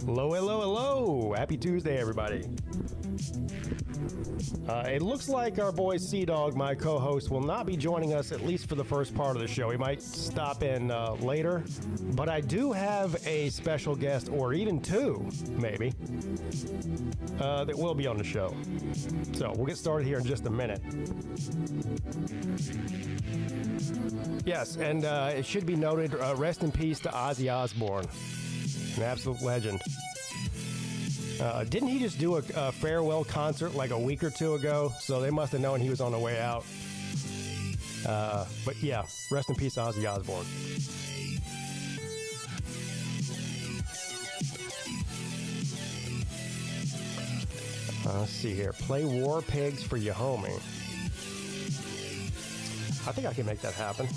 Hello, hello, hello. Happy Tuesday, everybody. It looks like our boy Sea-Dog, my co-host, will not be joining us at least for the first part of the show. He might stop in later, but I do have a special guest, or even two, maybe, that will be on the show. So we'll get started here in just a minute. Yes, and it should be noted, rest in peace to Ozzy Osbourne, an absolute legend. Didn't he just do a farewell concert like a week or two ago? So they must have known he was on the way out. But yeah, rest in peace, Ozzy Osbourne. Let's see here. Play War Pigs for your homie. I think I can make that happen.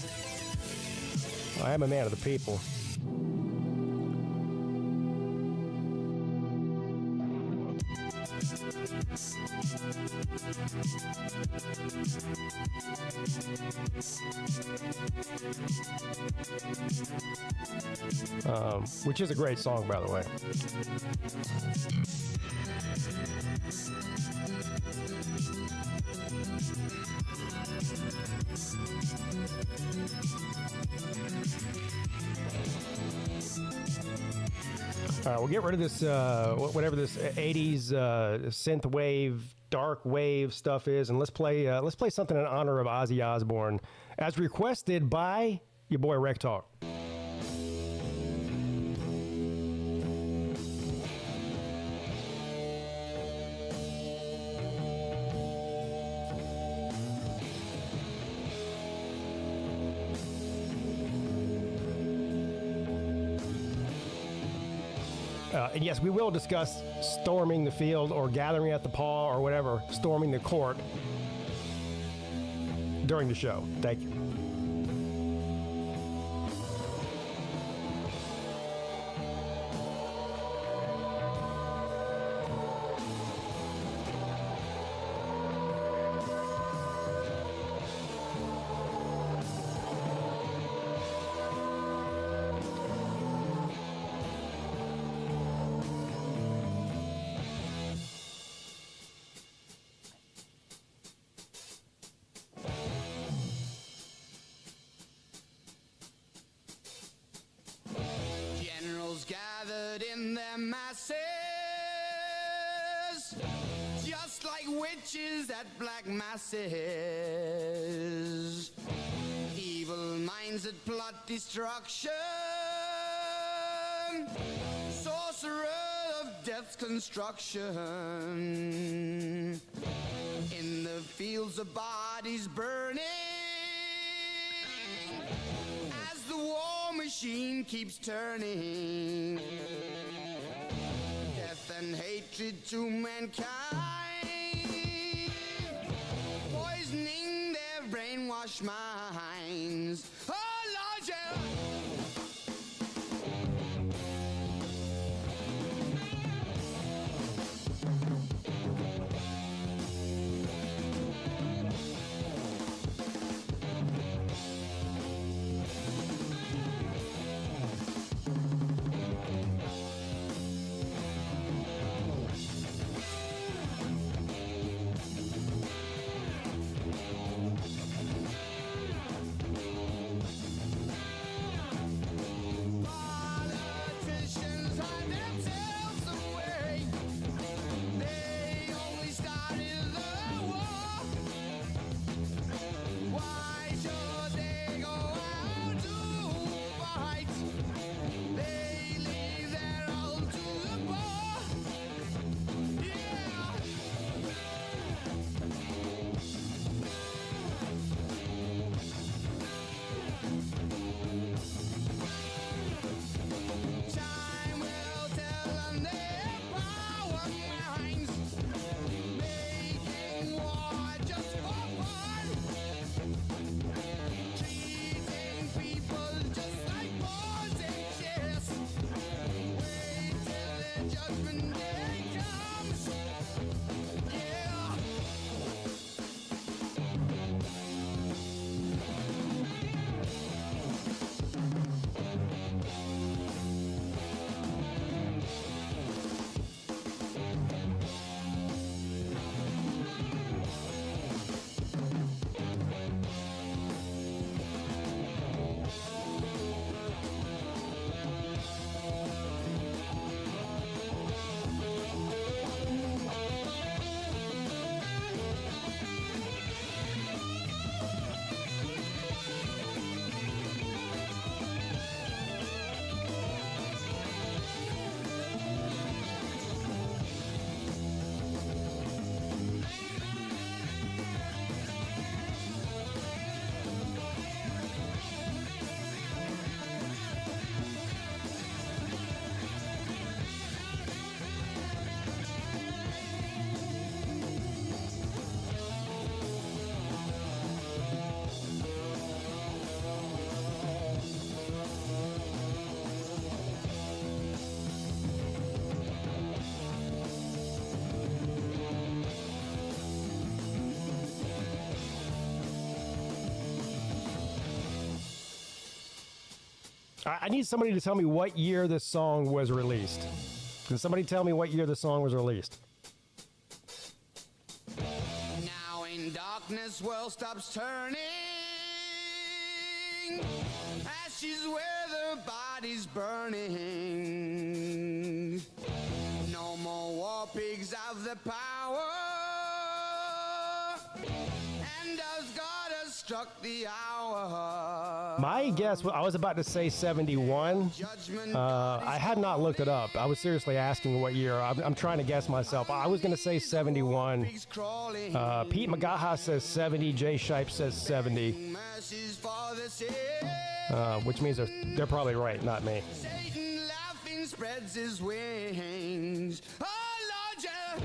I am a man of the people. Which is a great song, by the way. All right, we'll get rid of this, whatever this 80s synth wave, dark wave stuff is, and let's play something in honor of Ozzy Osbourne, as requested by your boy Rec Talk. And yes, we will discuss storming the field or gathering at the paw or whatever, storming the court during the show. Thank you. Gathered in their masses, just like witches at black masses, evil minds that plot destruction, sorcerer of death's construction, in the fields of bodies burning, as the war machine keeps turning, death and hatred to mankind, poisoning their brainwashed minds. Oh Lord, yeah. I need somebody to tell me what year this song was released. Can somebody tell me what year the song was released? Now in darkness, world stops turning. Ashes where the body's burning. No more war pigs have the power. And as God has struck the hour. My guess, I was about to say 71. I had not looked it up. I was seriously asking what year. I'm trying to guess myself. I was going to say 71. Pete McGaha says 70. Jay Shipe says 70. Which means they're probably right, not me. Satan laughing spreads his wings. Oh, Lord, yeah.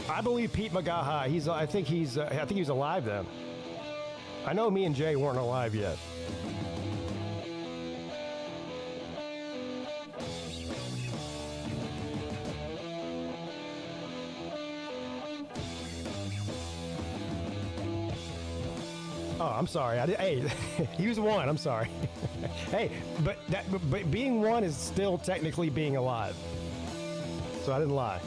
I believe Pete McGaha. I think he was alive then. I know me and Jay weren't alive yet. Oh, I'm sorry. Hey, he was one. I'm sorry. Hey, but being one is still technically being alive. So I didn't lie.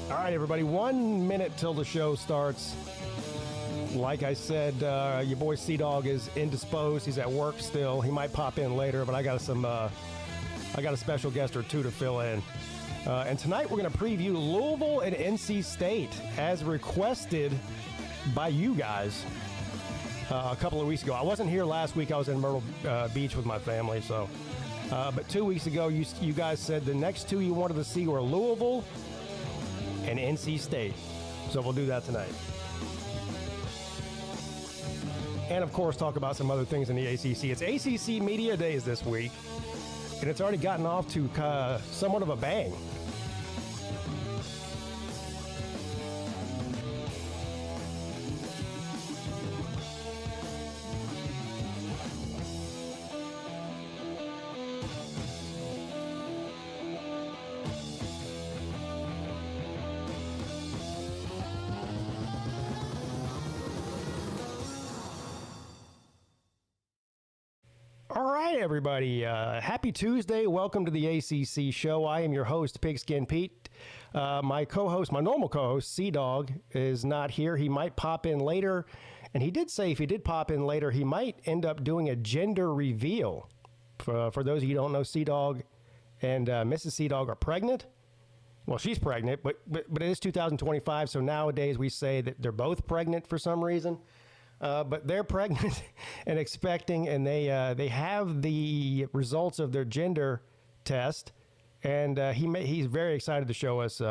All right, everybody, 1 minute till the show starts. Like I said, your boy Sea-Dog is indisposed. He's at work still. He might pop in later, but I got a special guest or two to fill in. And tonight we're going to preview Louisville and NC State as requested by you guys a couple of weeks ago. I wasn't here last week. I was in Myrtle Beach with my family. So, but 2 weeks ago, you guys said the next two you wanted to see were Louisville and NC State. So we'll do that tonight. And of course, talk about some other things in the ACC. It's ACC Media Days this week, and it's already gotten off to somewhat of a bang. All right, everybody. Happy Tuesday. Welcome to the ACC show. I am your host, PigskinPeete. My co-host, my normal co-host, Sea-Dog, is not here. He might pop in later. And he did say if he did pop in later, he might end up doing a gender reveal. For those of you who don't know, Sea-Dog and Mrs. Sea-Dog are pregnant. Well, she's pregnant, but it is 2025, so nowadays we say that they're both pregnant for some reason. But they're pregnant and expecting, and they have the results of their gender test, and he's very excited to show us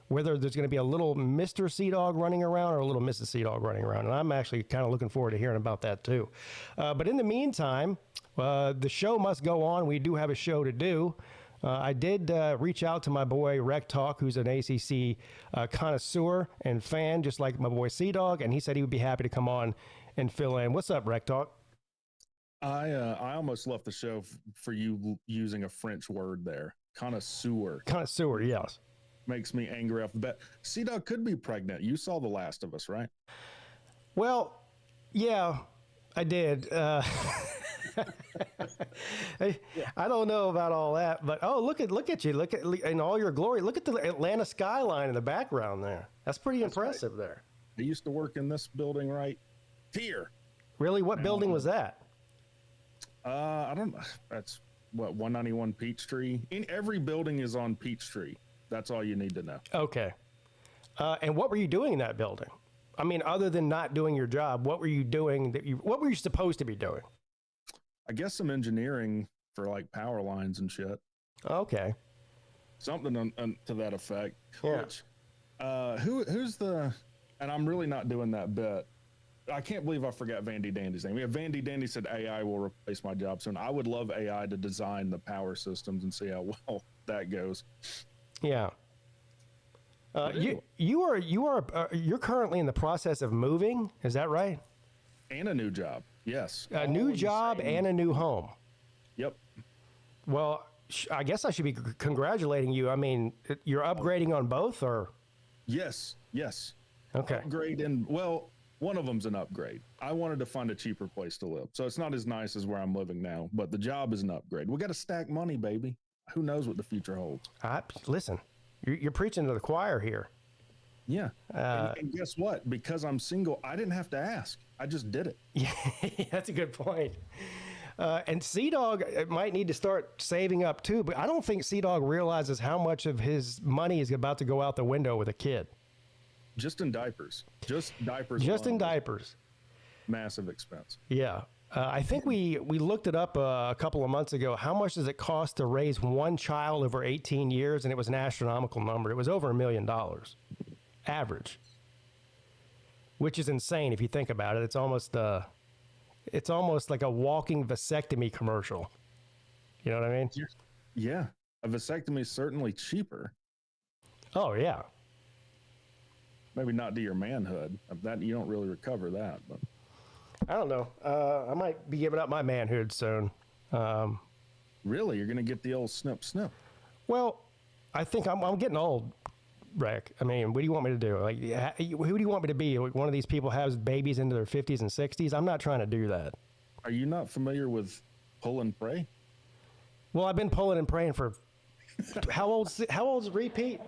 whether there's going to be a little Mr. Sea-Dog running around or a little Mrs. Sea-Dog running around, and I'm actually kind of looking forward to hearing about that too. But in the meantime, the show must go on. We do have a show to do. I did reach out to my boy Rec Talk, who's an ACC connoisseur and fan, just like my boy Sea-Dog, and he said he would be happy to come on and fill in. What's up, Rec Talk? I almost left the show for you using a French word there. Connoisseur. Connoisseur, yes. Makes me angry off the bat. Sea-Dog could be pregnant. You saw The Last of Us, right? Well, yeah, I did. I don't know about all that, but look at you! Look at in all your glory. Look at the Atlanta skyline in the background there. That's pretty impressive right there. I used to work in this building right here. Really? What building was that? I don't know. That's what 191 Peachtree. Every building is on Peachtree. That's all you need to know. Okay. And what were you doing in that building? I mean, other than not doing your job, what were you doing what were you supposed to be doing? I guess some engineering for like power lines and shit. Okay. Something to that effect. Yeah. Which, who's the, and I'm really not doing that bit. I can't believe I forgot Vandy Dandy's name. Yeah, Vandy Dandy said AI will replace my job soon. I would love AI to design the power systems and see how well that goes. Yeah. You're currently in the process of moving. Is that right? And a new job. Yes. A new job and a new home. Yep. Well, I guess I should be congratulating you. I mean, you're upgrading on both, or? Yes. Yes. Okay. Upgrade and, well, one of them's an upgrade. I wanted to find a cheaper place to live. So it's not as nice as where I'm living now, but the job is an upgrade. We got to stack money, baby. Who knows what the future holds? Listen, you're preaching to the choir here. Yeah. And guess what? Because I'm single, I didn't have to ask. I just did it. Yeah, that's a good point. And Sea-Dog might need to start saving up too, but I don't think Sea-Dog realizes how much of his money is about to go out the window with a kid. Just in diapers. Just diapers. Just in diapers. Massive expense. Yeah. I think we looked it up a couple of months ago. How much does it cost to raise one child over 18 years? And it was an astronomical number. It was over $1 million. Average. Which is insane if you think about it. It's almost like a walking vasectomy commercial. You know what I mean? Yeah. A vasectomy is certainly cheaper. Oh, yeah. Maybe not to your manhood. That you don't really recover that, but I don't know. I might be giving up my manhood soon. Really, you're gonna get the old snip? Well, I think I'm getting old, Rick. I mean, what do you want me to do? Like, who do you want me to be? Like one of these people has babies into their 50s and 60s. I'm not trying to do that. Are you not familiar with pull and pray? Well, I've been pulling and praying for. How old's Repeat?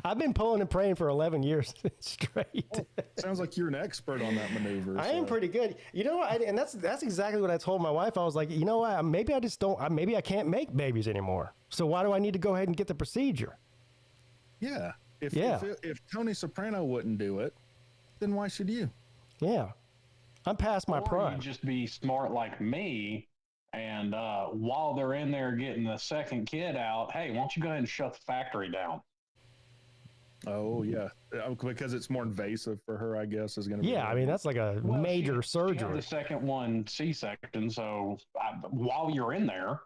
I've been pulling and praying for 11 years straight. Sounds like you're an expert on that maneuver. I am pretty good. You know, and that's exactly what I told my wife. I was like, you know what? Maybe I just don't. Maybe I can't make babies anymore. So why do I need to go ahead and get the procedure? Yeah. If Tony Soprano wouldn't do it, then why should you? Yeah. I'm past my prime. You just be smart like me. And while they're in there getting the second kid out, hey, why don't you go ahead and shut the factory down? Oh, yeah. Because it's more invasive for her, I guess, is going to be. Yeah, I mean, that's like a major surgery. She had the second one C-section, so while you're in there.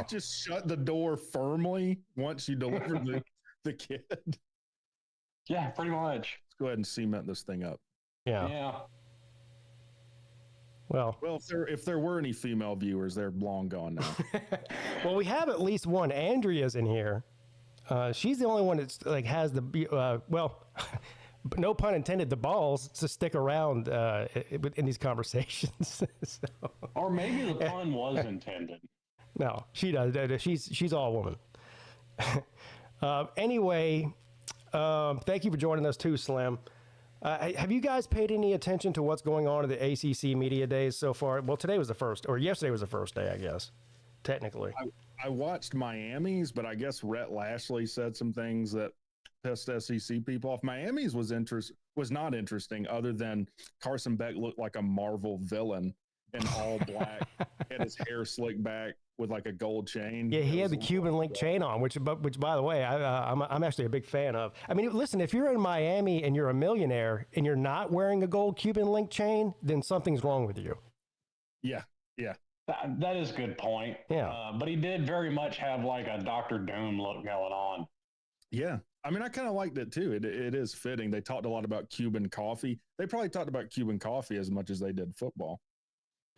Just shut the door firmly once you deliver the kid. Yeah, pretty much. Let's go ahead and cement this thing up. Yeah. Well, if there were any female viewers, they're long gone now. Well, we have at least one. Andrea's in here. She's the only one that's like has the no pun intended, the balls to stick around in these conversations. So. Or maybe the pun was intended. No, she does. She's all woman. Anyway, thank you for joining us too, Slim. Have you guys paid any attention to what's going on at the ACC Media Days so far? Well, today was the first, or yesterday was the first day, I guess, technically. I watched Miami's, but I guess Rhett Lashley said some things that pissed SEC people off. Miami's was not interesting, other than Carson Beck looked like a Marvel villain in all black, had his hair slicked back with like a gold chain. Yeah, he had the Cuban link chain on, which by the way, I'm actually a big fan of. I mean, listen, if you're in Miami and you're a millionaire and you're not wearing a gold Cuban link chain, then something's wrong with you. Yeah. That is a good point. Yeah. But he did very much have like a Dr. Doom look going on. Yeah. I mean, I kind of liked it too. It is fitting. They talked a lot about Cuban coffee. They probably talked about Cuban coffee as much as they did football.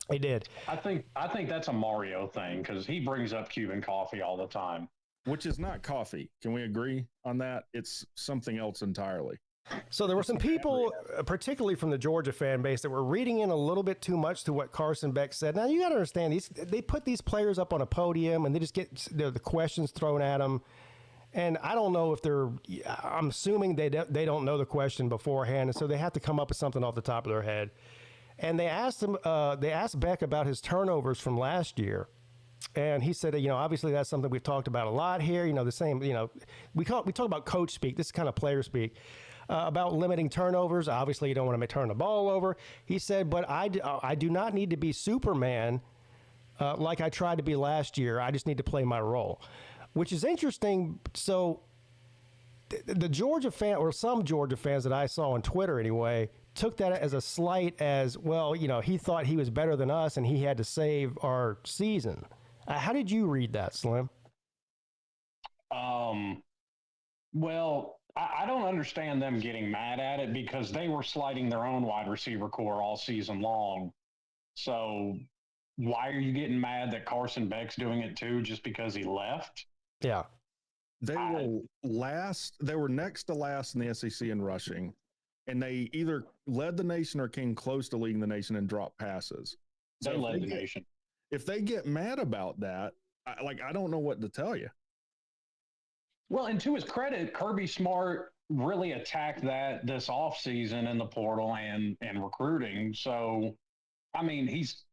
They did. I think that's a Mario thing because he brings up Cuban coffee all the time. Which is not coffee. Can we agree on that? It's something else entirely. So there were some people, particularly from the Georgia fan base, that were reading in a little bit too much to what Carson Beck said. Now, you got to understand, they put these players up on a podium and they just get the questions thrown at them. And I don't know if I'm assuming they don't know the question beforehand, and so they have to come up with something off the top of their head. And they asked Beck about his turnovers from last year. And he said, obviously that's something we've talked about a lot here. The same, we talk about coach speak. This is kind of player speak about limiting turnovers. Obviously, you don't want to turn the ball over. He said, but I do not need to be Superman like I tried to be last year. I just need to play my role, which is interesting. So the Georgia fan, or some Georgia fans that I saw on Twitter anyway, took that as a slight as, well, he thought he was better than us and he had to save our season. How did you read that, Slim? Well, I don't understand them getting mad at it because they were sliding their own wide receiver core all season long. So why are you getting mad that Carson Beck's doing it too just because he left? Yeah. They were next to last in the SEC in rushing, and they either led the nation or came close to leading the nation and dropped passes. They led the nation. If they get mad about that, I don't know what to tell you. Well, and to his credit, Kirby Smart really attacked that this offseason in the portal and recruiting. So, I mean, he's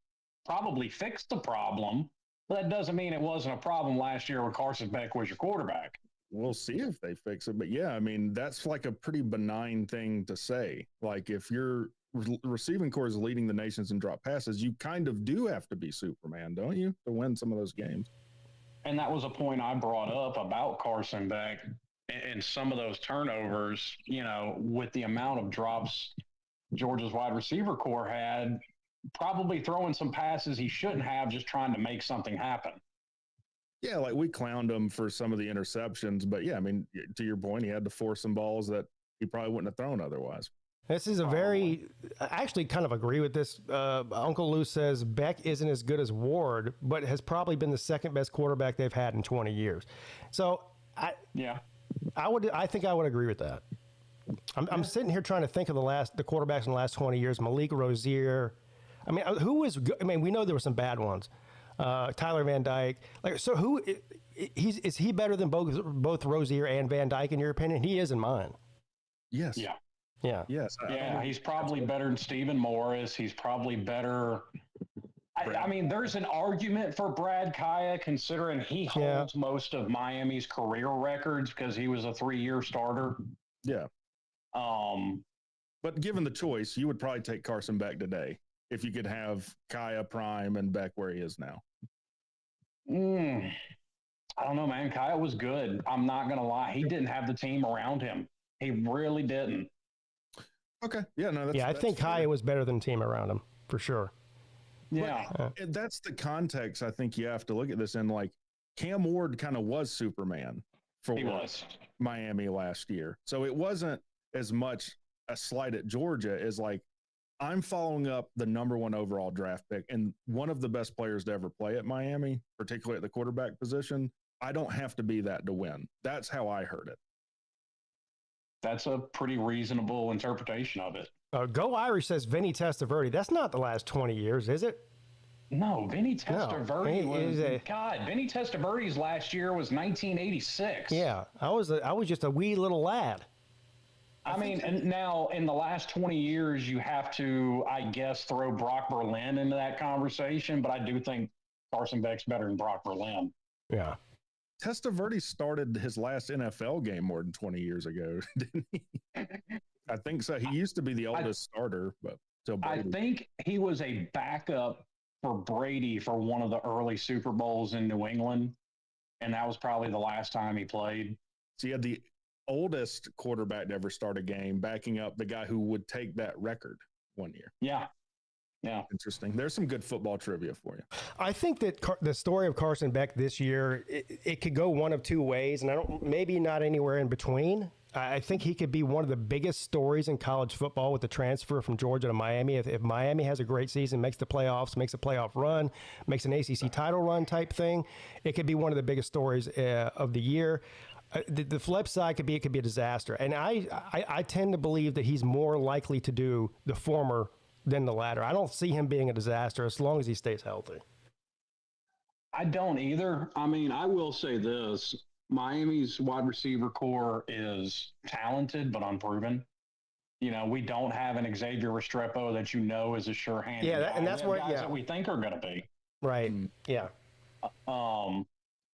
probably fixed the problem, but that doesn't mean it wasn't a problem last year when Carson Beck was your quarterback. We'll see if they fix it. But yeah, I mean, that's like a pretty benign thing to say. Like, if your receiving core is leading the nations in drop passes, you kind of do have to be Superman, don't you, to win some of those games? And that was a point I brought up about Carson Beck and some of those turnovers, with the amount of drops Georgia's wide receiver core had, probably throwing some passes he shouldn't have, just trying to make something happen. Yeah, like we clowned him for some of the interceptions, but yeah, I mean, to your point, he had to force some balls that he probably wouldn't have thrown otherwise. This is I actually kind of agree with this. Uncle Lou says Beck isn't as good as Ward, but has probably been the second best quarterback they've had in 20 years. So I think I would agree with that. I'm sitting here trying to think of the quarterbacks in the last 20 years. Malik Rozier. I mean, who was good? I mean, we know there were some bad ones. Tyler Van Dyke. So is he better than both Rozier and Van Dyke in your opinion? He is in mine. Yes. Yeah. Yeah. Yes. Yeah, he's probably better than Stephen Morris. He's probably better. I mean, there's an argument for Brad Kaya considering he holds most of Miami's career records because he was a 3-year starter. Yeah. But given the choice, you would probably take Carson Beck today if you could have Kaya prime and Beck where he is now. I don't know, man. Kaya was good. I'm not going to lie. He didn't have the team around him. He really didn't. Okay. Yeah, no, I think Kaya was better than the team around him, for sure. Yeah. But that's the context I think you have to look at this in. Like, Cam Ward kind of was Superman for Miami last year. So it wasn't as much a slight at Georgia as like, I'm following up the number 1 overall draft pick and one of the best players to ever play at Miami, particularly at the quarterback position. I don't have to be that to win. That's how I heard it. That's a pretty reasonable interpretation of it. Go Irish says Vinny Testaverde. That's not the last 20 years, is it? No, Vinny Testaverde Vinny Testaverde's last year was 1986. Yeah, I was just a wee little lad. I mean, and now in the last 20 years, you have to, I guess, throw Brock Berlin into that conversation, but I do think Carson Beck's better than Brock Berlin. Yeah. Testaverde started his last NFL game more than 20 years ago, didn't he? I think so. He used to be the oldest starter, but I think he was a backup for Brady for one of the early Super Bowls in New England, and that was probably the last time he played. So he had the oldest quarterback to ever start a game backing up the guy who would take that record one year. Yeah. Interesting. There's some good football trivia for you. I think that the story of Carson Beck this year, it could go one of two ways, and maybe not anywhere in between. I think he could be one of the biggest stories in college football with the transfer from Georgia to Miami. If Miami has a great season, makes the playoffs, makes a playoff run, makes an ACC title run type thing, it could be one of the biggest stories of the year. The flip side could be it could be a disaster. And I tend to believe that he's more likely to do the former than the latter. I don't see him being a disaster as long as he stays healthy. I don't either. I mean, I will say this. Miami's wide receiver core is talented but unproven. You know, we don't have an Xavier Restrepo that is a sure hand. Yeah, and that's where guys that we think are going to be. Right. Yeah. And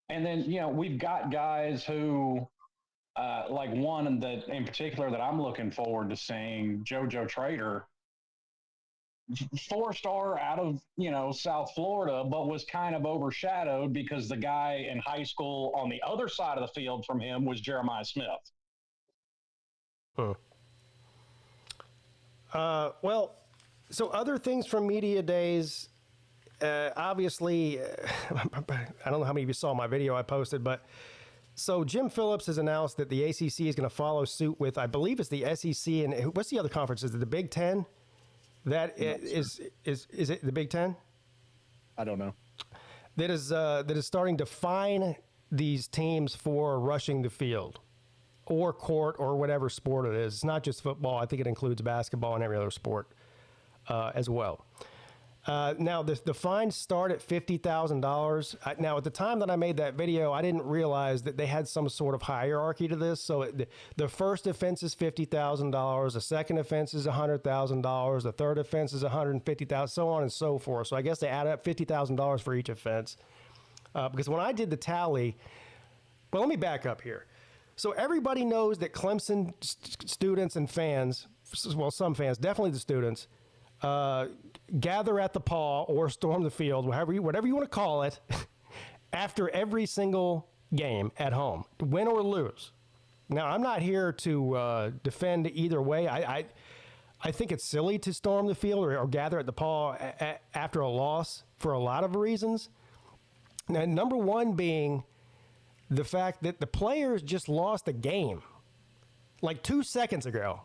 then, we've got guys who, like one that in particular that I'm looking forward to seeing, JoJo Trader, 4-star out of, South Florida, but was kind of overshadowed because the guy in high school on the other side of the field from him was Jeremiah Smith. Well, so other things from media days, obviously, I don't know how many of you saw my video I posted, but so Jim Phillips has announced that the ACC is going to follow suit with, I believe it's the SEC, and what's the other conference? Is it the Big Ten? Is it the Big Ten? I don't know. That is starting to fine these teams for rushing the field or court or whatever sport it is. It's not just football. I think it includes basketball and every other sport as well. Now, the fines start at $50,000. Now, at the time that I made that video, I didn't realize that they had some sort of hierarchy to this. So the first offense is $50,000. The second offense is $100,000. The third offense is $150,000, so on and so forth. So I guess they add up $50,000 for each offense. Because when I did the tally, well, let me back up here. So everybody knows that Clemson students and fans, well, some fans, definitely the students, gather at the paw or storm the field, whatever you want to call it, after every single game at home, win or lose. Now, I'm not here to defend either way. I think it's silly to storm the field or gather at the paw after a loss for a lot of reasons. Now, number one being the fact that the players just lost a game like 2 seconds ago.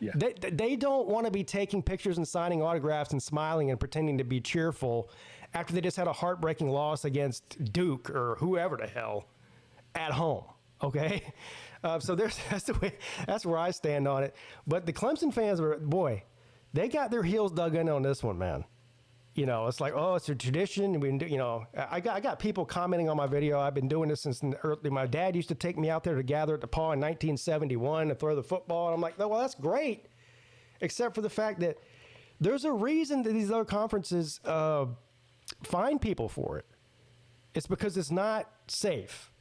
Yeah. They don't want to be taking pictures and signing autographs and smiling and pretending to be cheerful after they just had a heartbreaking loss against Duke or whoever the hell at home. Okay, so that's where I stand on it. But the Clemson fans boy, they got their heels dug in on this one, man. It's like, oh, it's a tradition. I got people commenting on my video. I've been doing this since my dad used to take me out there to gather at the paw in 1971 to throw the football. And I'm like, oh, well, that's great. Except for the fact that there's a reason that these other conferences fine people for it. It's because it's not safe.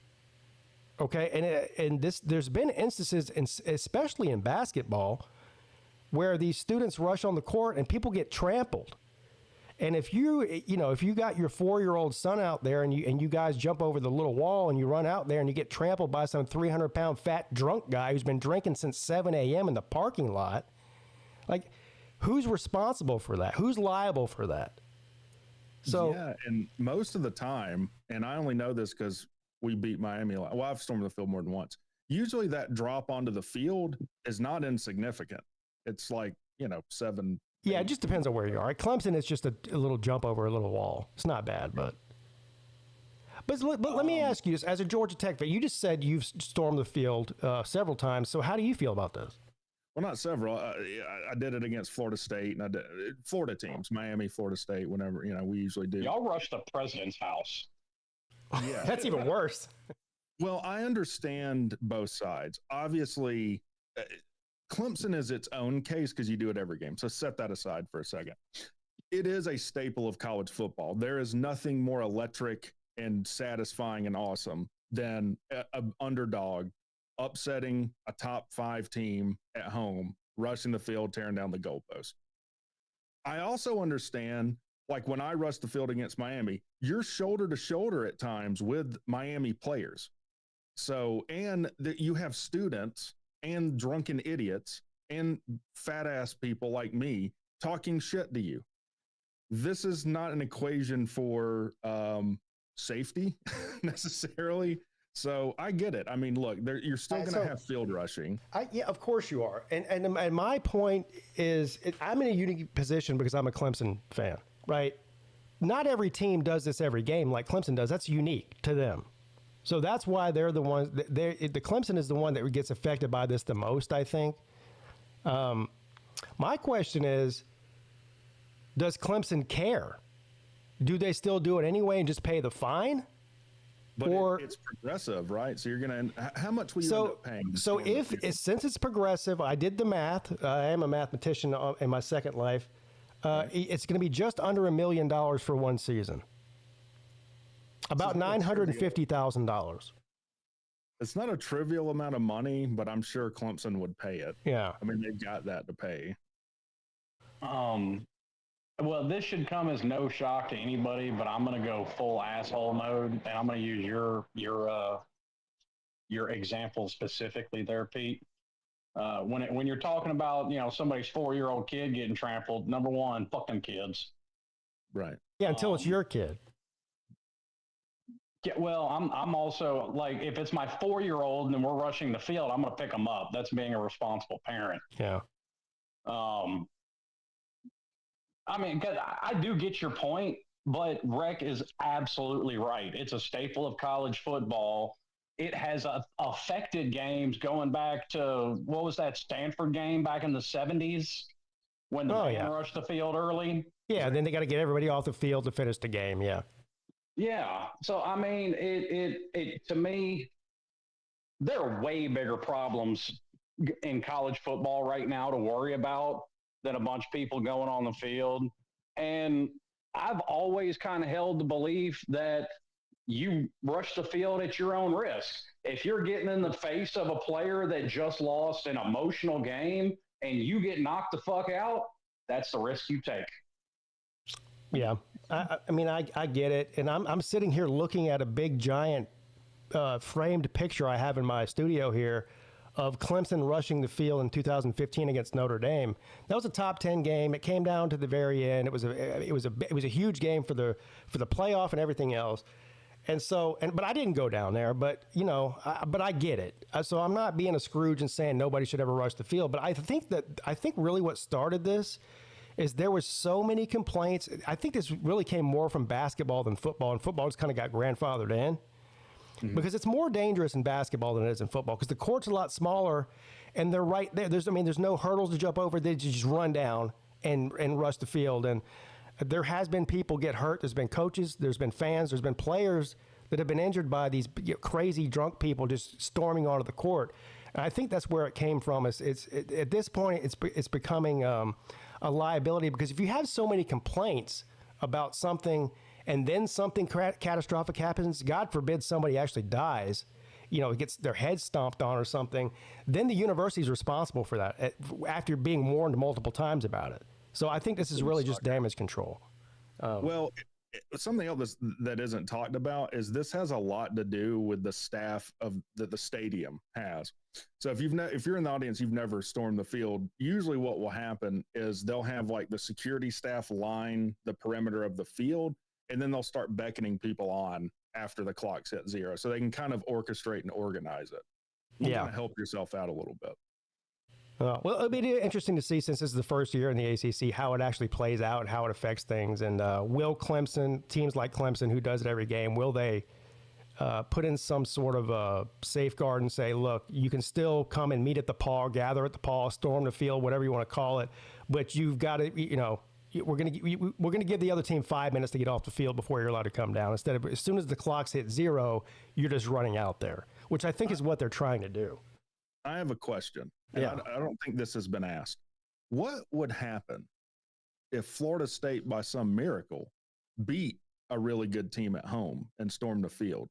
Okay. And there's been instances, especially in basketball, where these students rush on the court and people get trampled. And if you got your 4-year-old son out there and you guys jump over the little wall and you run out there and you get trampled by some 300-pound fat drunk guy who's been drinking since 7 a.m. in the parking lot, like, who's responsible for that? Who's liable for that? So yeah, and most of the time, and I only know this because we beat Miami a lot. Well, I've stormed the field more than once. Usually that drop onto the field is not insignificant. It's like, 7. Yeah, it just depends on where you are. At Clemson, it's just a little jump over a little wall. It's not bad, but let me ask you, as a Georgia Tech fan, you just said you've stormed the field several times. So how do you feel about this? Well, not several. I did it against Florida State, and I did Florida teams, Miami, Florida State. Whenever we usually do. Y'all rush the president's house. Yeah, that's even worse. Well, I understand both sides. Obviously. Clemson is its own case because you do it every game. So set that aside for a second. It is a staple of college football. There is nothing more electric and satisfying and awesome than an underdog upsetting a top 5 team at home, rushing the field, tearing down the goalpost. I also understand, like when I rushed the field against Miami, you're shoulder to shoulder at times with Miami players. So, and that you have students and drunken idiots and fat ass people like me talking shit to you. This is not an equation for safety necessarily. So I get it. I mean, look, you're still going to have field rushing. Yeah, of course you are. And my point is, I'm in a unique position because I'm a Clemson fan, right? Not every team does this every game like Clemson does. That's unique to them. So that's why they're the ones. The Clemson is the one that gets affected by this the most, I think. My question is, does Clemson care? Do they still do it anyway and just pay the fine? But it's progressive, right? So you're going to, how much will you end up paying? So since it's progressive, I did the math. I am a mathematician in my second life. It's going to be just under $1 million for one season. About $950,000. It's not a trivial amount of money, but I'm sure Clemson would pay it. Yeah. I mean, they've got that to pay. Well, this should come as no shock to anybody, but I'm going to go full asshole mode, and I'm going to use your example specifically there, Pete. When you're talking about, somebody's 4-year-old kid getting trampled, number one, fuck them kids. Right. Yeah, until it's your kid. Yeah, well, I'm also like, if it's my 4-year-old and we're rushing the field, I'm going to pick them up. That's being a responsible parent. Yeah. I mean, 'cause I do get your point, but Rec is absolutely right. It's a staple of college football. It has affected games going back to, what was that Stanford game back in the 70s when the band rushed the field early? Yeah, and then they got to get everybody off the field to finish the game. Yeah. Yeah. So, I mean, it to me, there are way bigger problems in college football right now to worry about than a bunch of people going on the field. And I've always kind of held the belief that you rush the field at your own risk. If you're getting in the face of a player that just lost an emotional game and you get knocked the fuck out, that's the risk you take. Yeah. I mean, I get it. And I'm sitting here looking at a big, giant framed picture I have in my studio here of Clemson rushing the field in 2015 against Notre Dame. That was a top 10 game. It came down to the very end. It was a huge game for the playoff and everything else. And so, but I didn't go down there, but but I get it. So I'm not being a Scrooge and saying nobody should ever rush the field. But I think really what started this is there was so many complaints. I think this really came more from basketball than football, and football just kind of got grandfathered in. Mm-hmm. Because it's more dangerous in basketball than it is in football because the court's a lot smaller and they're right there. There's no hurdles to jump over. They just run down and rush the field. And there has been people get hurt. There's been coaches. There's been fans. There's been players that have been injured by these crazy drunk people just storming onto the court. And I think that's where it came from. At this point, it's becoming a liability because if you have so many complaints about something and then something catastrophic happens, God forbid somebody actually dies, gets their head stomped on or something, then the university is responsible for that after being warned multiple times about it. So I think this is really just damage control. Well, something else that isn't talked about is this has a lot to do with the staff that the stadium has. So if you're in the audience, you've never stormed the field, usually what will happen is they'll have like the security staff line the perimeter of the field, and then they'll start beckoning people on after the clock's hit 0. So they can kind of orchestrate and organize it. You kind of help yourself out a little bit. Well, it'll be interesting to see, since this is the first year in the ACC, how it actually plays out and how it affects things. And will teams like Clemson, who does it every game, will they put in some sort of safeguard and say, look, you can still come and meet at the paw, gather at the paw, storm the field, whatever you want to call it, but you've got to, we're going to give the other team 5 minutes to get off the field before you're allowed to come down. Instead of, as soon as the clock's hit 0, you're just running out there, which I think is what they're trying to do. I have a question. Yeah. I don't think this has been asked. What would happen if Florida State, by some miracle, beat a really good team at home and stormed the field?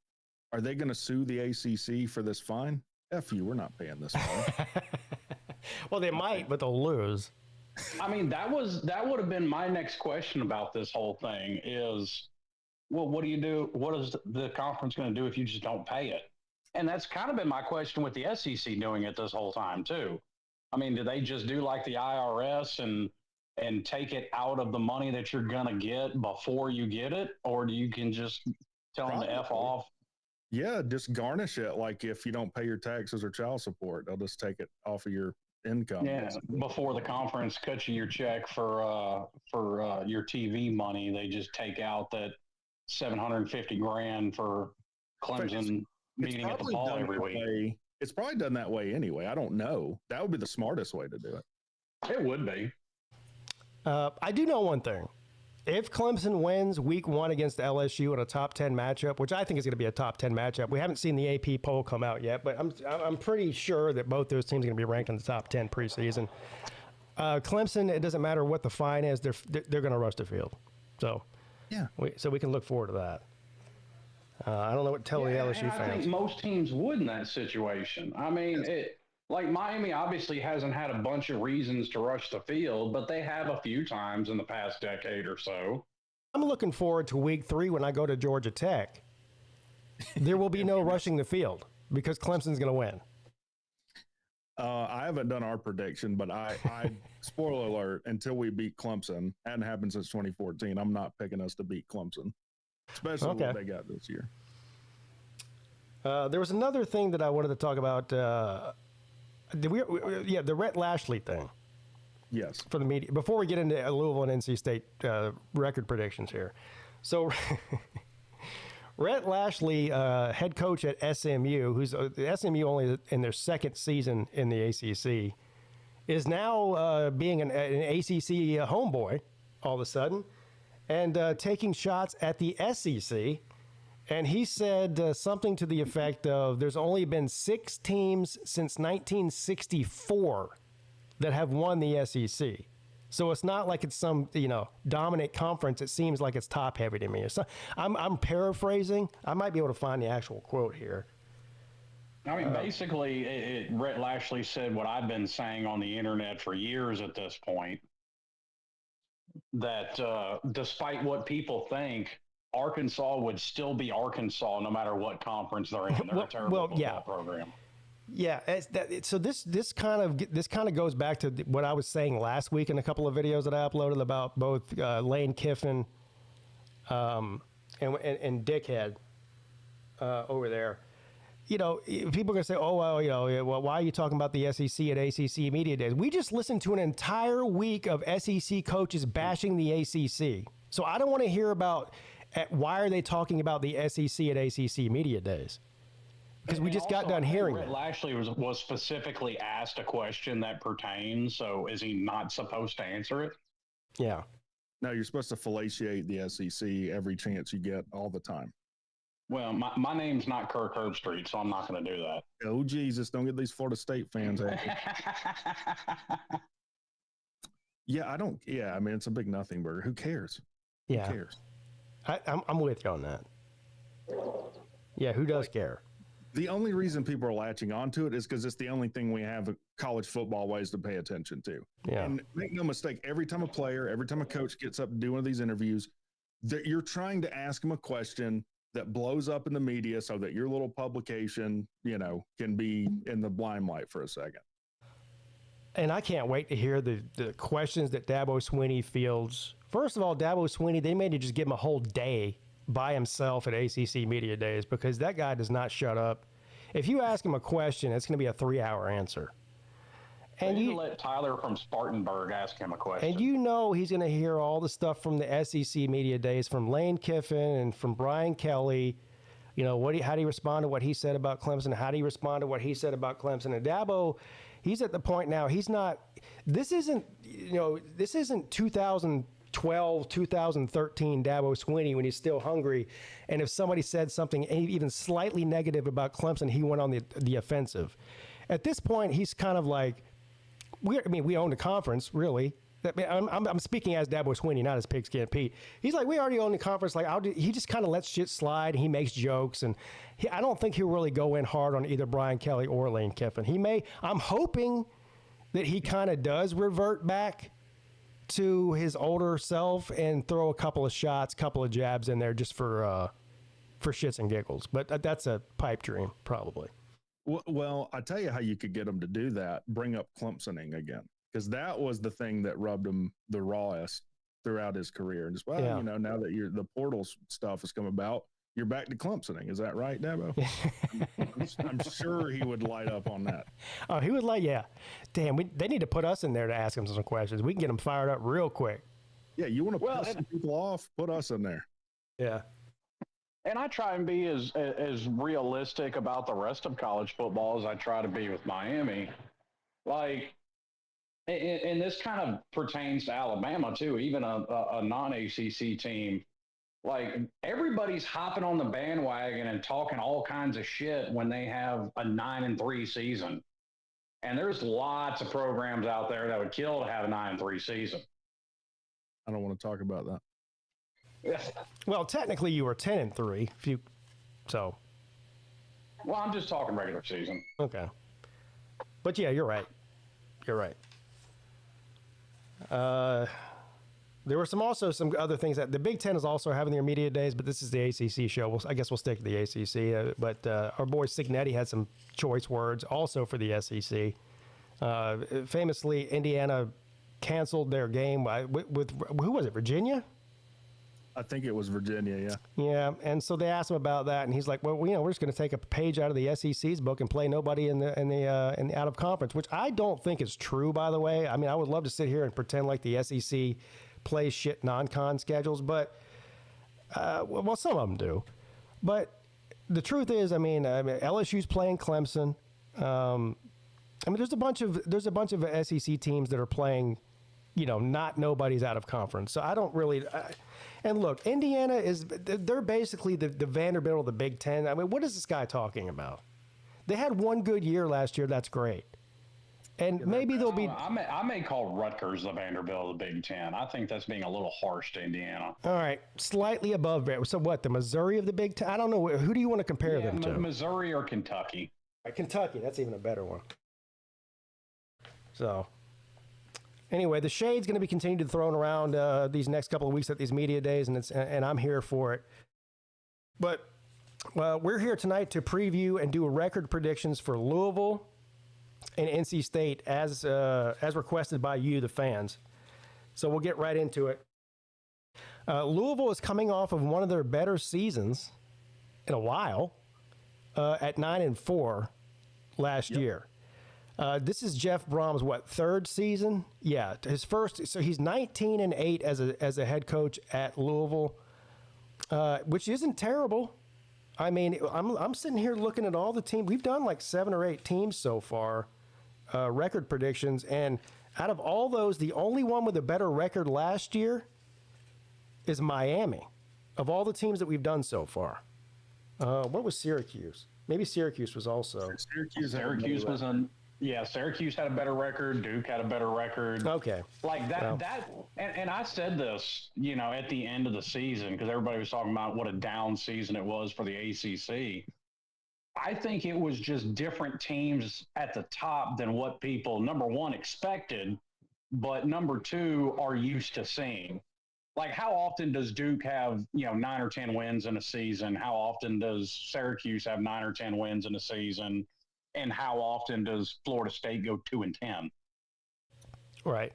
Are they going to sue the ACC for this fine? F you, we're not paying this fine. Well, they might, but they'll lose. I mean, that would have been my next question about this whole thing is, well, what do you do? What is the conference going to do if you just don't pay it? And that's kind of been my question with the SEC doing it this whole time too. I mean, do they just do like the IRS and take it out of the money that you're going to get before you get it? Or do you can just tell them to F off? Yeah, just garnish it. Like if you don't pay your taxes or child support, they'll just take it off of your income. Yeah, before the conference cuts you your check for your TV money, they just take out that $750,000 for Clemson meeting at the ball every week. It's probably done that way anyway. I don't know. That would be the smartest way to do it. It would be. I do know one thing. If Clemson wins week 1 against LSU in a top 10 matchup, which I think is going to be a top 10 matchup, we haven't seen the AP poll come out yet, but I'm pretty sure that both those teams are going to be ranked in the top 10 preseason. Clemson, it doesn't matter what the fine is, they're going to rush the field. So yeah, we can look forward to that. I don't know what to tell the LSU and fans. I think most teams would in that situation. I mean, like Miami obviously hasn't had a bunch of reasons to rush the field, but they have a few times in the past decade or so. I'm looking forward to week 3 when I go to Georgia Tech. There will be no rushing the field because Clemson's going to win. I haven't done our prediction, but I spoiler alert, until we beat Clemson, hadn't happened since 2014. I'm not picking us to beat Clemson, especially what they got this year. There was another thing that I wanted to talk about. The Rhett Lashley thing. Yes. For the media. Before we get into Louisville and NC State record predictions here. So Rhett Lashley, head coach at SMU, who's SMU only in their second season in the ACC, is now being an ACC homeboy all of a sudden and taking shots at the SEC. And he said something to the effect of there's only been 6 teams since 1964 that have won the SEC. So it's not like it's some, dominant conference. It seems like it's top heavy to me. So I'm paraphrasing. I might be able to find the actual quote here. I mean, basically, Rhett Lashley said what I've been saying on the internet for years at this point, that despite what people think, Arkansas would still be Arkansas no matter what conference they're in. They're a terrible football program. Yeah, so this kind of goes back to what I was saying last week in a couple of videos that I uploaded about both Lane Kiffin and Dickhead over there. People are going to say, oh, well, why are you talking about the SEC at ACC Media Days? We just listened to an entire week of SEC coaches bashing the ACC. So I don't want to hear about why are they talking about the SEC at ACC Media Days. Because we just got done hearing it. Lashley was specifically asked a question that pertains, so is he not supposed to answer it? Yeah. No, you're supposed to fellatiate the SEC every chance you get all the time. Well, my name's not Kirk Herbstreit, so I'm not going to do that. Oh, Jesus, don't get these Florida State fans out. I mean, it's a big nothing burger. Who cares? Yeah. Who cares? I'm with you on that. Yeah, who does care? The only reason people are latching onto it is because it's the only thing we have college football ways to pay attention to. Yeah. And make no mistake, every time a coach gets up and do one of these interviews, that you're trying to ask them a question that blows up in the media so that your little publication, can be in the limelight for a second. And I can't wait to hear the questions that Dabo Swinney fields. First of all, Dabo Swinney, they may just give him a whole day by himself at ACC Media Days because that guy does not shut up. If you ask him a question, it's going to be a 3-hour answer. And you let Tyler from Spartanburg ask him a question. And he's going to hear all the stuff from the SEC Media Days from Lane Kiffin and from Brian Kelly. How do you respond to what he said about Clemson? How do you respond to what he said about Clemson? And Dabo, he's at the point now, he's not, this isn't 2012, 2013 Dabo Swinney when he's still hungry. And if somebody said something even slightly negative about Clemson, he went on the offensive. At this point, he's kind of like, we own the conference, really. I'm speaking as Dabo Swinney, not as PigskinPeete. He's like, we already own the conference. He just kind of lets shit slide. He makes jokes, and I don't think he'll really go in hard on either Brian Kelly or Lane Kiffin. He may. I'm hoping that he kind of does revert back to his older self and throw a couple of shots, couple of jabs in there just for shits and giggles. But that's a pipe dream, probably. Well, I tell you how you could get him to do that. Bring up Clemsoning again. Because that was the thing that rubbed him the rawest throughout his career. And just, now that the portal stuff has come about, you're back to Clemsoning. Is that right, Dabo? I'm sure he would light up on that. Oh, he would yeah. Damn, they need to put us in there to ask him some questions. We can get him fired up real quick. Yeah, you want to piss some people off? Put us in there. Yeah. And I try and be as realistic about the rest of college football as I try to be with Miami. And this kind of pertains to Alabama, too, even a non-ACC team. Everybody's hopping on the bandwagon and talking all kinds of shit when they have a 9-3 season. And there's lots of programs out there that would kill to have a 9-3 season. I don't want to talk about that. Well, technically, you were 10-3. So. Well, I'm just talking regular season. Okay. But yeah, you're right. You're right. There were some other things that the Big Ten is also having their media days, but this is the ACC show. I guess we'll stick to the ACC. But our boy Signetti had some choice words also for the SEC. Famously, Indiana canceled their game with who was it? Virginia? I think it was Virginia, yeah. Yeah, and so they asked him about that, and he's like, "Well, we're just going to take a page out of the SEC's book and play nobody in the out of conference," which I don't think is true, by the way. I mean, I would love to sit here and pretend like the SEC plays shit non-con schedules, but well, some of them do. But the truth is, I mean, LSU's playing Clemson. I mean, there's a bunch of SEC teams that are playing, not nobody's out of conference. So I don't really. And look, Indiana they're basically the Vanderbilt of the Big Ten. I mean, what is this guy talking about? They had one good year last year. That's great. And maybe they'll be. I may call Rutgers the Vanderbilt of the Big Ten. I think that's being a little harsh to Indiana. All right, slightly above. So what? The Missouri of the Big Ten? I don't know. Who do you want to compare them to? Missouri or Kentucky? Kentucky. That's even a better one. So. Anyway, the shade's going to be continued to thrown around these next couple of weeks at these media days, and I'm here for it. But we're here tonight to preview and do record predictions for Louisville and NC State as requested by you, the fans. So we'll get right into it. Louisville is coming off of one of their better seasons in a while at 9-4 last year. This is Jeff Brom's third season? Yeah, his first. So he's 19-8 as a head coach at Louisville, which isn't terrible. I mean, I'm sitting here looking at all the teams. We've done like 7 or 8 teams so far, record predictions, and out of all those, the only one with a better record last year is Miami. Of all the teams that we've done so far, what was Syracuse? Maybe Syracuse was also. Syracuse was on. Yeah, Syracuse had a better record. Duke had a better record. Okay. Like that, and I said this, at the end of the season, because everybody was talking about what a down season it was for the ACC. I think it was just different teams at the top than what people, number one, expected, but number two, are used to seeing. Like, how often does Duke have, 9 or 10 wins in a season? How often does Syracuse have 9 or 10 wins in a season? And how often does Florida State go 2-10? Right.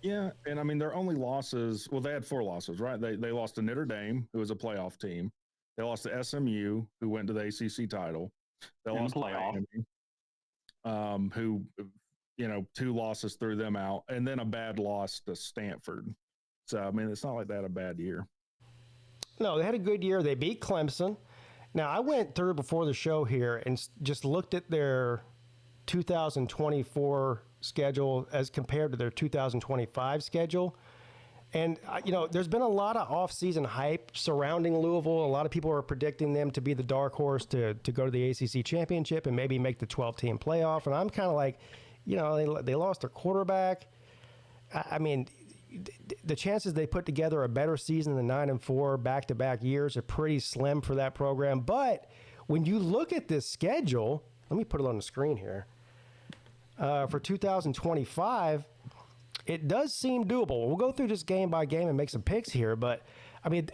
Yeah, and I mean their only losses. Well, they had 4 losses, right? They lost to Notre Dame, who was a playoff team. They lost to SMU, who went to the ACC title. They lost to Miami, who 2 losses threw them out, and then a bad loss to Stanford. So I mean, it's not like they had a bad year. No, they had a good year. They beat Clemson. Now, I went through before the show here and just looked at their 2024 schedule as compared to their 2025 schedule. And, there's been a lot of off-season hype surrounding Louisville. A lot of people are predicting them to be the dark horse to go to the ACC championship and maybe make the 12-team playoff. And I'm kind of like, they lost their quarterback. I mean, the chances they put together a better season than 9-4 back-to-back years are pretty slim for that program. But when you look at this schedule, let me put it on the screen here. For 2025, it does seem doable. We'll go through this game by game and make some picks here. But I mean,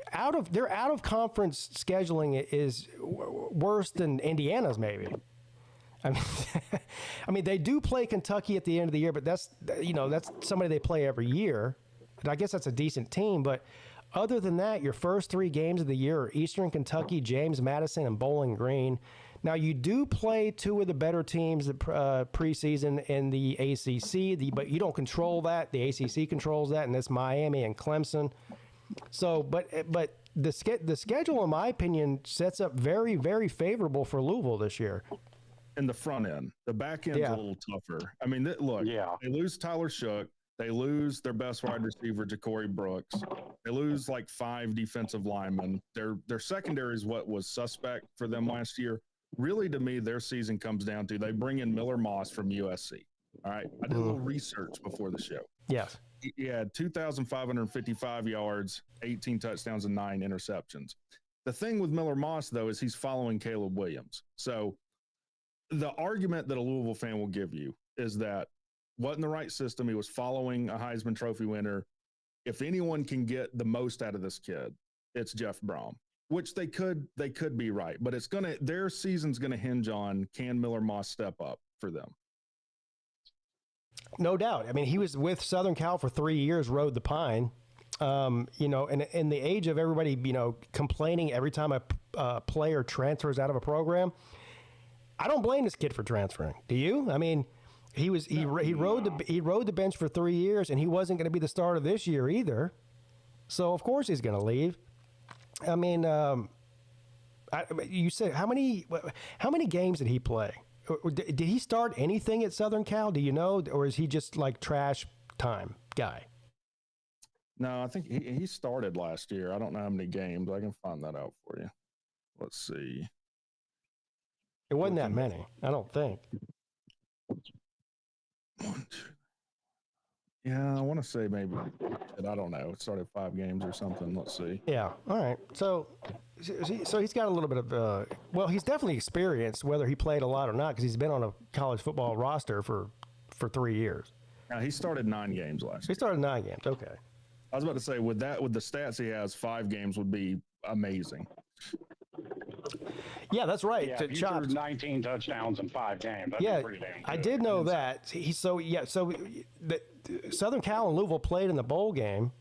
their out-of-conference scheduling is worse than Indiana's, maybe. I mean, they do play Kentucky at the end of the year, but that's somebody they play every year. And I guess that's a decent team, but other than that, your first 3 games of the year are Eastern Kentucky, James Madison, and Bowling Green. Now, you do play 2 of the better teams preseason in the ACC, but you don't control that. The ACC controls that, and that's Miami and Clemson. So, but the schedule, in my opinion, sets up very, very favorable for Louisville this year. In the front end, the back end's a little tougher. I mean, they lose Tyler Shook. They lose their best wide receiver, Ja'Cory Brooks. They lose like 5 defensive linemen. Their secondary is what was suspect for them last year. Really, to me, their season comes down to they bring in Miller Moss from USC. All right. I did a little research before the show. Yes. He had 2,555 yards, 18 touchdowns, and 9 interceptions. The thing with Miller Moss, though, is he's following Caleb Williams. So the argument that a Louisville fan will give you is that wasn't the right system. He was following a Heisman Trophy winner. If anyone can get the most out of this kid, it's Jeff Brom, which they could be right, but their season's gonna hinge on, can Miller Moss step up for them? No doubt. I mean, he was with Southern Cal for 3 years, rode the pine. You know, and in the age of everybody, you know, complaining every time a player transfers out of a program, I don't blame this kid for transferring. Do you? I mean, he rode the bench for 3 years, and he wasn't going to be the starter this year either. So of course he's going to leave. I mean, you said how many games did he play? Did he start anything at Southern Cal? Do you know, or is he just like trash time guy? No, I think he started last year. I don't know how many games. I can find that out for you. Let's see. It wasn't that many, I don't think. 1, 2. Yeah, I want to say maybe. I don't know. It started 5 games or something. Let's see. Yeah. All right. So he's got a little bit of. Well, he's definitely experienced, whether he played a lot or not, because he's been on a college football roster for 3 years. Now, he started 9 games last year. He started 9 games. Okay. I was about to say, with the stats he has, 5 games would be amazing. Yeah, that's right. Yeah, he threw 19 touchdowns in 5 games. That'd be pretty damn good. I did know that. So Southern Cal and Louisville played in the bowl game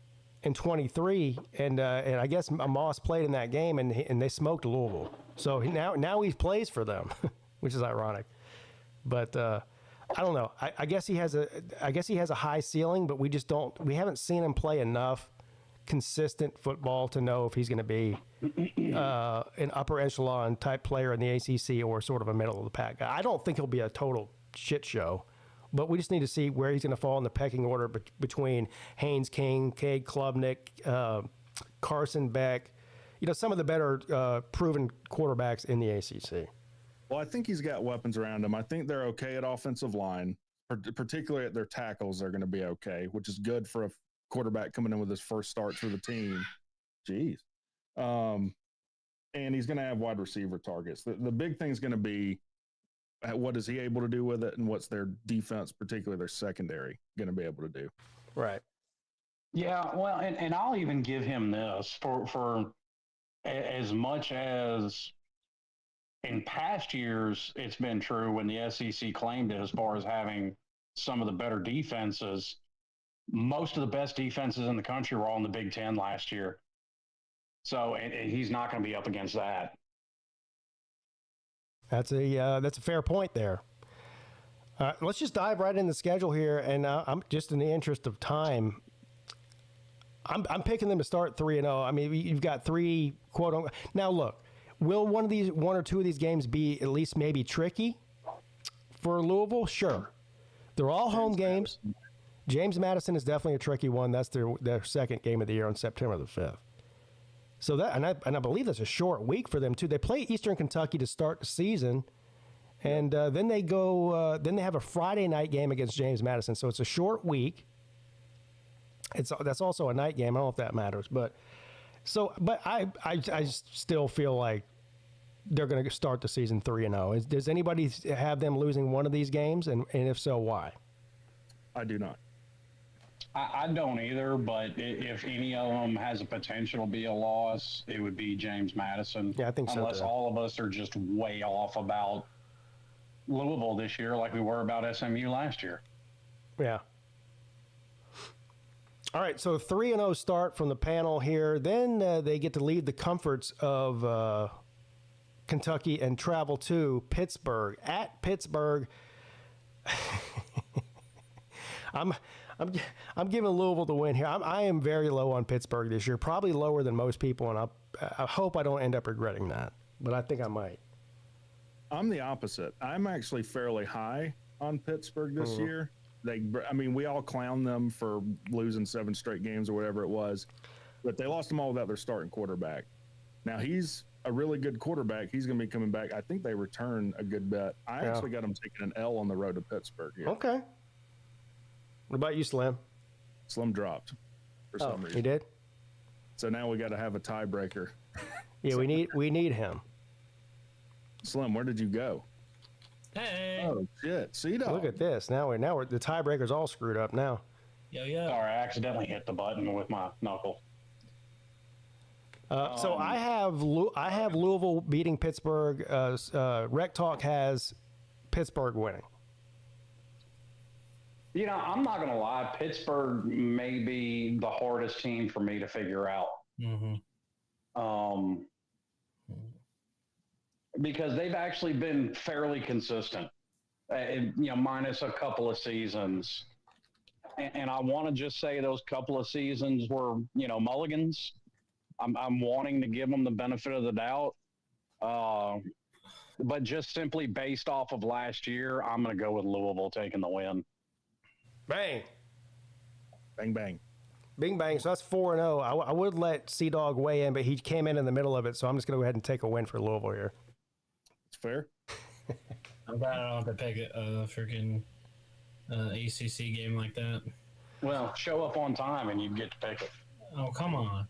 in 23, and I guess Moss played in that game, and they smoked Louisville. So now he plays for them, which is ironic. But I don't know. I guess he has a high ceiling, but we haven't seen him play enough consistent football to know if he's going to be an upper echelon type player in the ACC or sort of a middle of the pack guy. I don't think he'll be a total shit show, but we just need to see where he's going to fall in the pecking order between Haynes King, Cade Klubnik, Carson Beck, some of the better proven quarterbacks in the ACC. Well, I think he's got weapons around him. I think they're okay at offensive line, particularly at their tackles. They're going to be okay, which is good for a quarterback coming in with his first start for the team. Jeez. And he's going to have wide receiver targets. The big thing is going to be what is he able to do with it, and what's their defense, particularly their secondary, going to be able to do. Right. Yeah, well, and I'll even give him this for as much as in past years it's been true when the SEC claimed it as far as having some of the better defenses. Most of the best defenses in the country were all in the Big Ten last year. So and he's not going to be up against that. That's a fair point there. Let's just dive right in the schedule here, and I'm just in the interest of time. I'm picking them to start 3-0. I mean, you've got 3 quote unquote. Now look, will one or two of these games be at least maybe tricky for Louisville? Sure, they're all home games. James Madison is definitely a tricky one. That's their second game of the year on September the 5th. So that, and I believe that's a short week for them too. They play Eastern Kentucky to start the season, and then they go. Then they have a Friday night game against James Madison. So it's a short week. That's also a night game. I don't know if that matters, but I still feel like they're going to start the season 3-0. Does anybody have them losing one of these games, and if so, why? I do not. I don't either, but if any of them has a potential to be a loss, it would be James Madison. Yeah, I think so. Unless all of us are just way off about Louisville this year like we were about SMU last year. Yeah. All right, so 3-0 start from the panel here. Then they get to leave the comforts of Kentucky and travel to Pittsburgh. At Pittsburgh, I'm giving Louisville the win here. I am very low on Pittsburgh this year, probably lower than most people, and I hope I don't end up regretting that, but I think I might. I'm the opposite. I'm actually fairly high on Pittsburgh this year. We all clown them for losing 7 straight games or whatever it was, but they lost them all without their starting quarterback. Now he's a really good quarterback. He's going to be coming back. I think they return a good bit. I actually got them taking an L on the road to Pittsburgh here. Okay. What about you, Slim? Slim dropped for some reason. He did? So now we got to have a tiebreaker. Yeah, we need him. Slim, where did you go? Hey. Oh shit! C-Dog. Look at this. Now we're the tiebreaker's all screwed up now. Yo. Sorry, I accidentally hit the button with my knuckle. So I have Louisville beating Pittsburgh. Rec Talk has Pittsburgh winning. You know, I'm not going to lie. Pittsburgh may be the hardest team for me to figure out. Mm-hmm. Because they've actually been fairly consistent, minus a couple of seasons. And I want to just say those couple of seasons were, mulligans. I'm wanting to give them the benefit of the doubt. But just simply based off of last year, I'm going to go with Louisville taking the win. Bang. Bang bang. Bing bang. So that's 4-0. I would let C-Dog weigh in, but he came in the middle of it. So I'm just going to go ahead and take a win for Louisville here. It's fair. I'm glad I don't have to pick a freaking ACC game like that. Well, show up on time and you get to pick it. Oh, come on.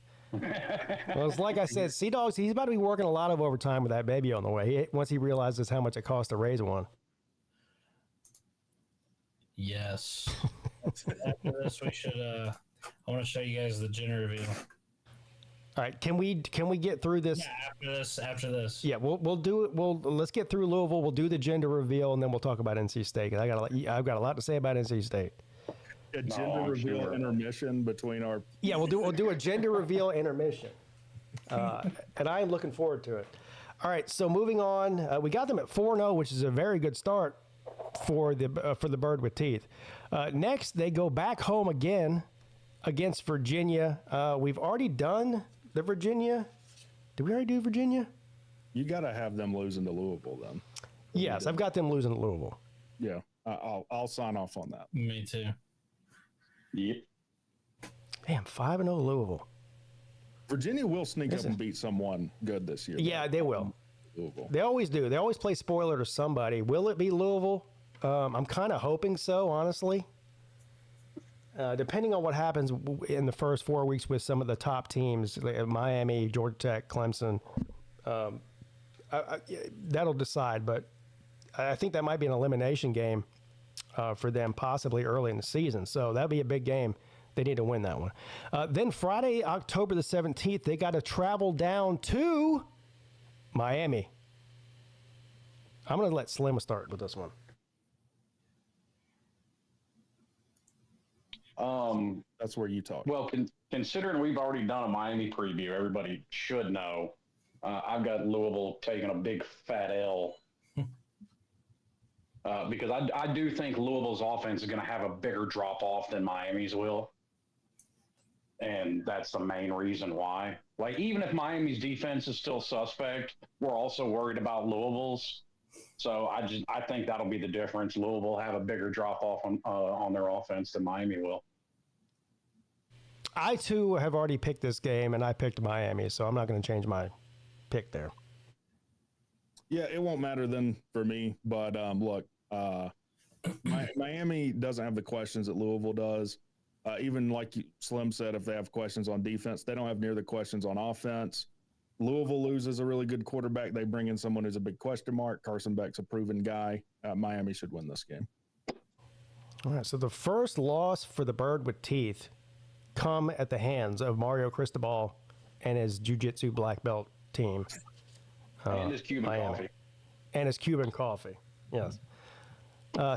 Well, it's like I said, C-Dog's, he's about to be working a lot of overtime with that baby on the way. Once he realizes how much it costs to raise one. Yes. After this, we should. I want to show you guys the gender reveal. All right, can we get through this? Yeah, after this. Yeah, we'll do it. Let's get through Louisville. We'll do the gender reveal, and then we'll talk about NC State. 'Cause I've got a lot to say about NC State. A gender reveal intermission between our. Yeah, we'll do a gender reveal intermission, and I am looking forward to it. All right, so moving on, we got them at 4-0, which is a very good start for the bird with teeth. Next, they go back home again against Virginia. We've already done the Virginia. Did we already do Virginia? You got to have them losing to Louisville then. Yes, I've got them losing to Louisville. Yeah, I'll sign off on that. Me too. Yep. Damn, 5-0 Louisville. Virginia will sneak up and beat someone good this year. Yeah, they will. Louisville. They always do. They always play spoiler to somebody. Will it be Louisville? I'm kind of hoping so, honestly. Depending on what happens in the first 4 weeks with some of the top teams, like Miami, Georgia Tech, Clemson, that'll decide. But I think that might be an elimination game for them, possibly early in the season. So that'd be a big game. They need to win that one. Then Friday, October the 17th, they got to travel down to Miami. I'm going to let Slim start with this one. That's where you talk. Well, considering we've already done a Miami preview, everybody should know. I've got Louisville taking a big fat L because I do think Louisville's offense is going to have a bigger drop off than Miami's will. And that's the main reason why. Like, even if Miami's defense is still suspect, we're also worried about Louisville's. So I think that'll be the difference. Louisville will have a bigger drop off on their offense than Miami will. I too have already picked this game, and I picked Miami, so I'm not going to change my pick there. Yeah, it won't matter then for me. But look, Miami doesn't have the questions that Louisville does. Even like Slim said, if they have questions on defense, they don't have near the questions on offense. Louisville loses a really good quarterback. They bring in someone who's a big question mark. Carson Beck's a proven guy. Miami should win this game. All right, so the first loss for the bird with teeth come at the hands of Mario Cristobal and his jiu-jitsu black belt team. And his Cuban coffee. And his Cuban coffee, yes.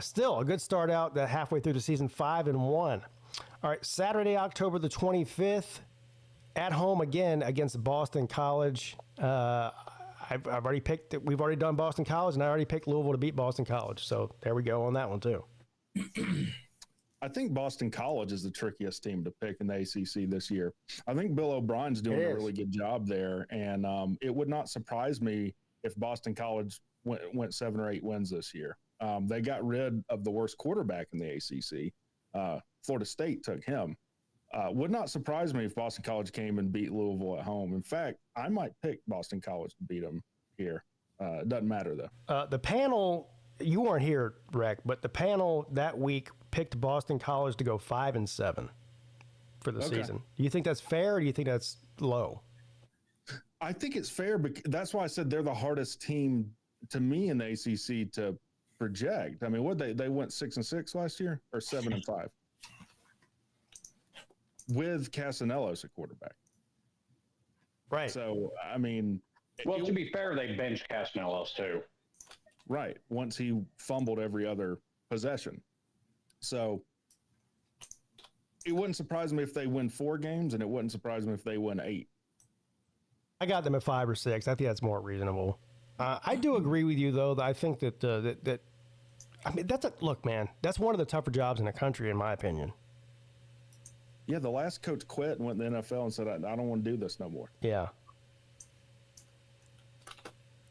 Still, a good start out that halfway through the season, 5-1. All right, Saturday, October the 25th, at home again against Boston College. I've already picked it. We've already done Boston College, and I already picked Louisville to beat Boston College. So there we go on that one, too. I think Boston College is the trickiest team to pick in the ACC this year. I think Bill O'Brien's doing a really good job there, and it would not surprise me if Boston College went 7 or 8 wins this year. They got rid of the worst quarterback in the ACC. Florida State took him. Would not surprise me if Boston College came and beat Louisville at home. In fact, I might pick Boston College to beat them here. It doesn't matter, though. The panel, you weren't here, Rec, but the panel that week picked Boston College to go 5-7 for the season. Do you think that's fair, or do you think that's low? I think it's fair, because that's why I said they're the hardest team to me in the ACC to project. I mean, what they went 6-6 last year, or 7-5 with Casanello as a quarterback. Right. So, I mean, Well, to be fair, they benched Castanelos too. right. Once he fumbled every other possession. So it wouldn't surprise me if they win 4 games, and it wouldn't surprise me if they win 8. I got them at 5 or 6. I think that's more reasonable. I do agree with you, though. That I think that I mean, look, man. That's one of the tougher jobs in the country, in my opinion. Yeah, the last coach quit and went to the NFL and said, "I don't want to do this no more." Yeah.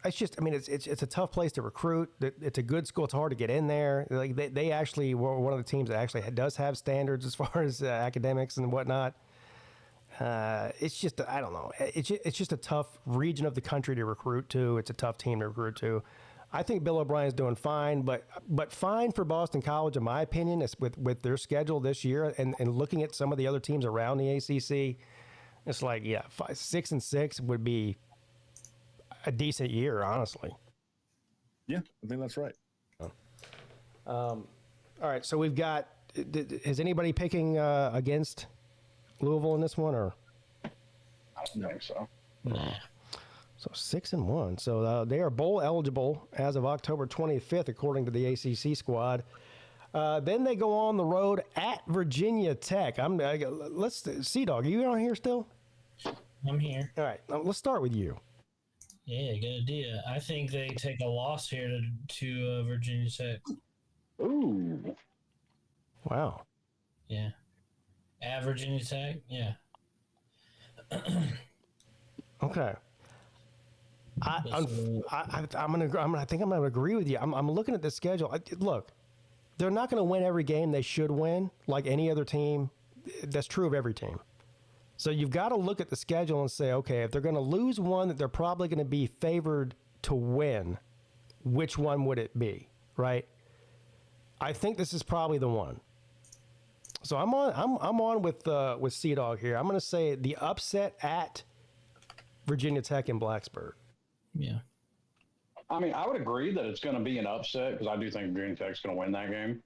It's just, I mean, it's a tough place to recruit. It's a good school. It's hard to get in there. Like they actually were one of the teams that actually does have standards as far as academics and whatnot. It's just, I don't know. It's just a tough region of the country to recruit to. It's a tough team to recruit to. I think Bill O'Brien's doing fine, but fine for Boston College, in my opinion, is with their schedule this year and looking at some of the other teams around the ACC. It's like, yeah, 6-6 would be a decent year, honestly. Yeah, I think that's right. All right, so we've got. Is anybody picking against Louisville in this one, or? I don't think so. Nah. So 6-1. So they are bowl eligible as of October 25th, according to the ACC squad. Then they go on the road at Virginia Tech. Let's see, Dog. Are you on here still? I'm here. All right, let's start with you. Yeah, good idea. I think they take a loss here to Virginia Tech. Ooh. Wow. Yeah. At Virginia Tech, yeah. Okay. I think I'm gonna agree with you. I'm looking at the schedule. Look, they're not going to win every game they should win, like any other team. That's true of every team. So you've got to look at the schedule and say, okay, if they're going to lose one that they're probably going to be favored to win, which one would it be, right? I think this is probably the one. So I'm on with Sea-Dog here. I'm going to say the upset at Virginia Tech in Blacksburg. Yeah. I mean, I would agree that it's going to be an upset because I do think Virginia Tech's going to win that game.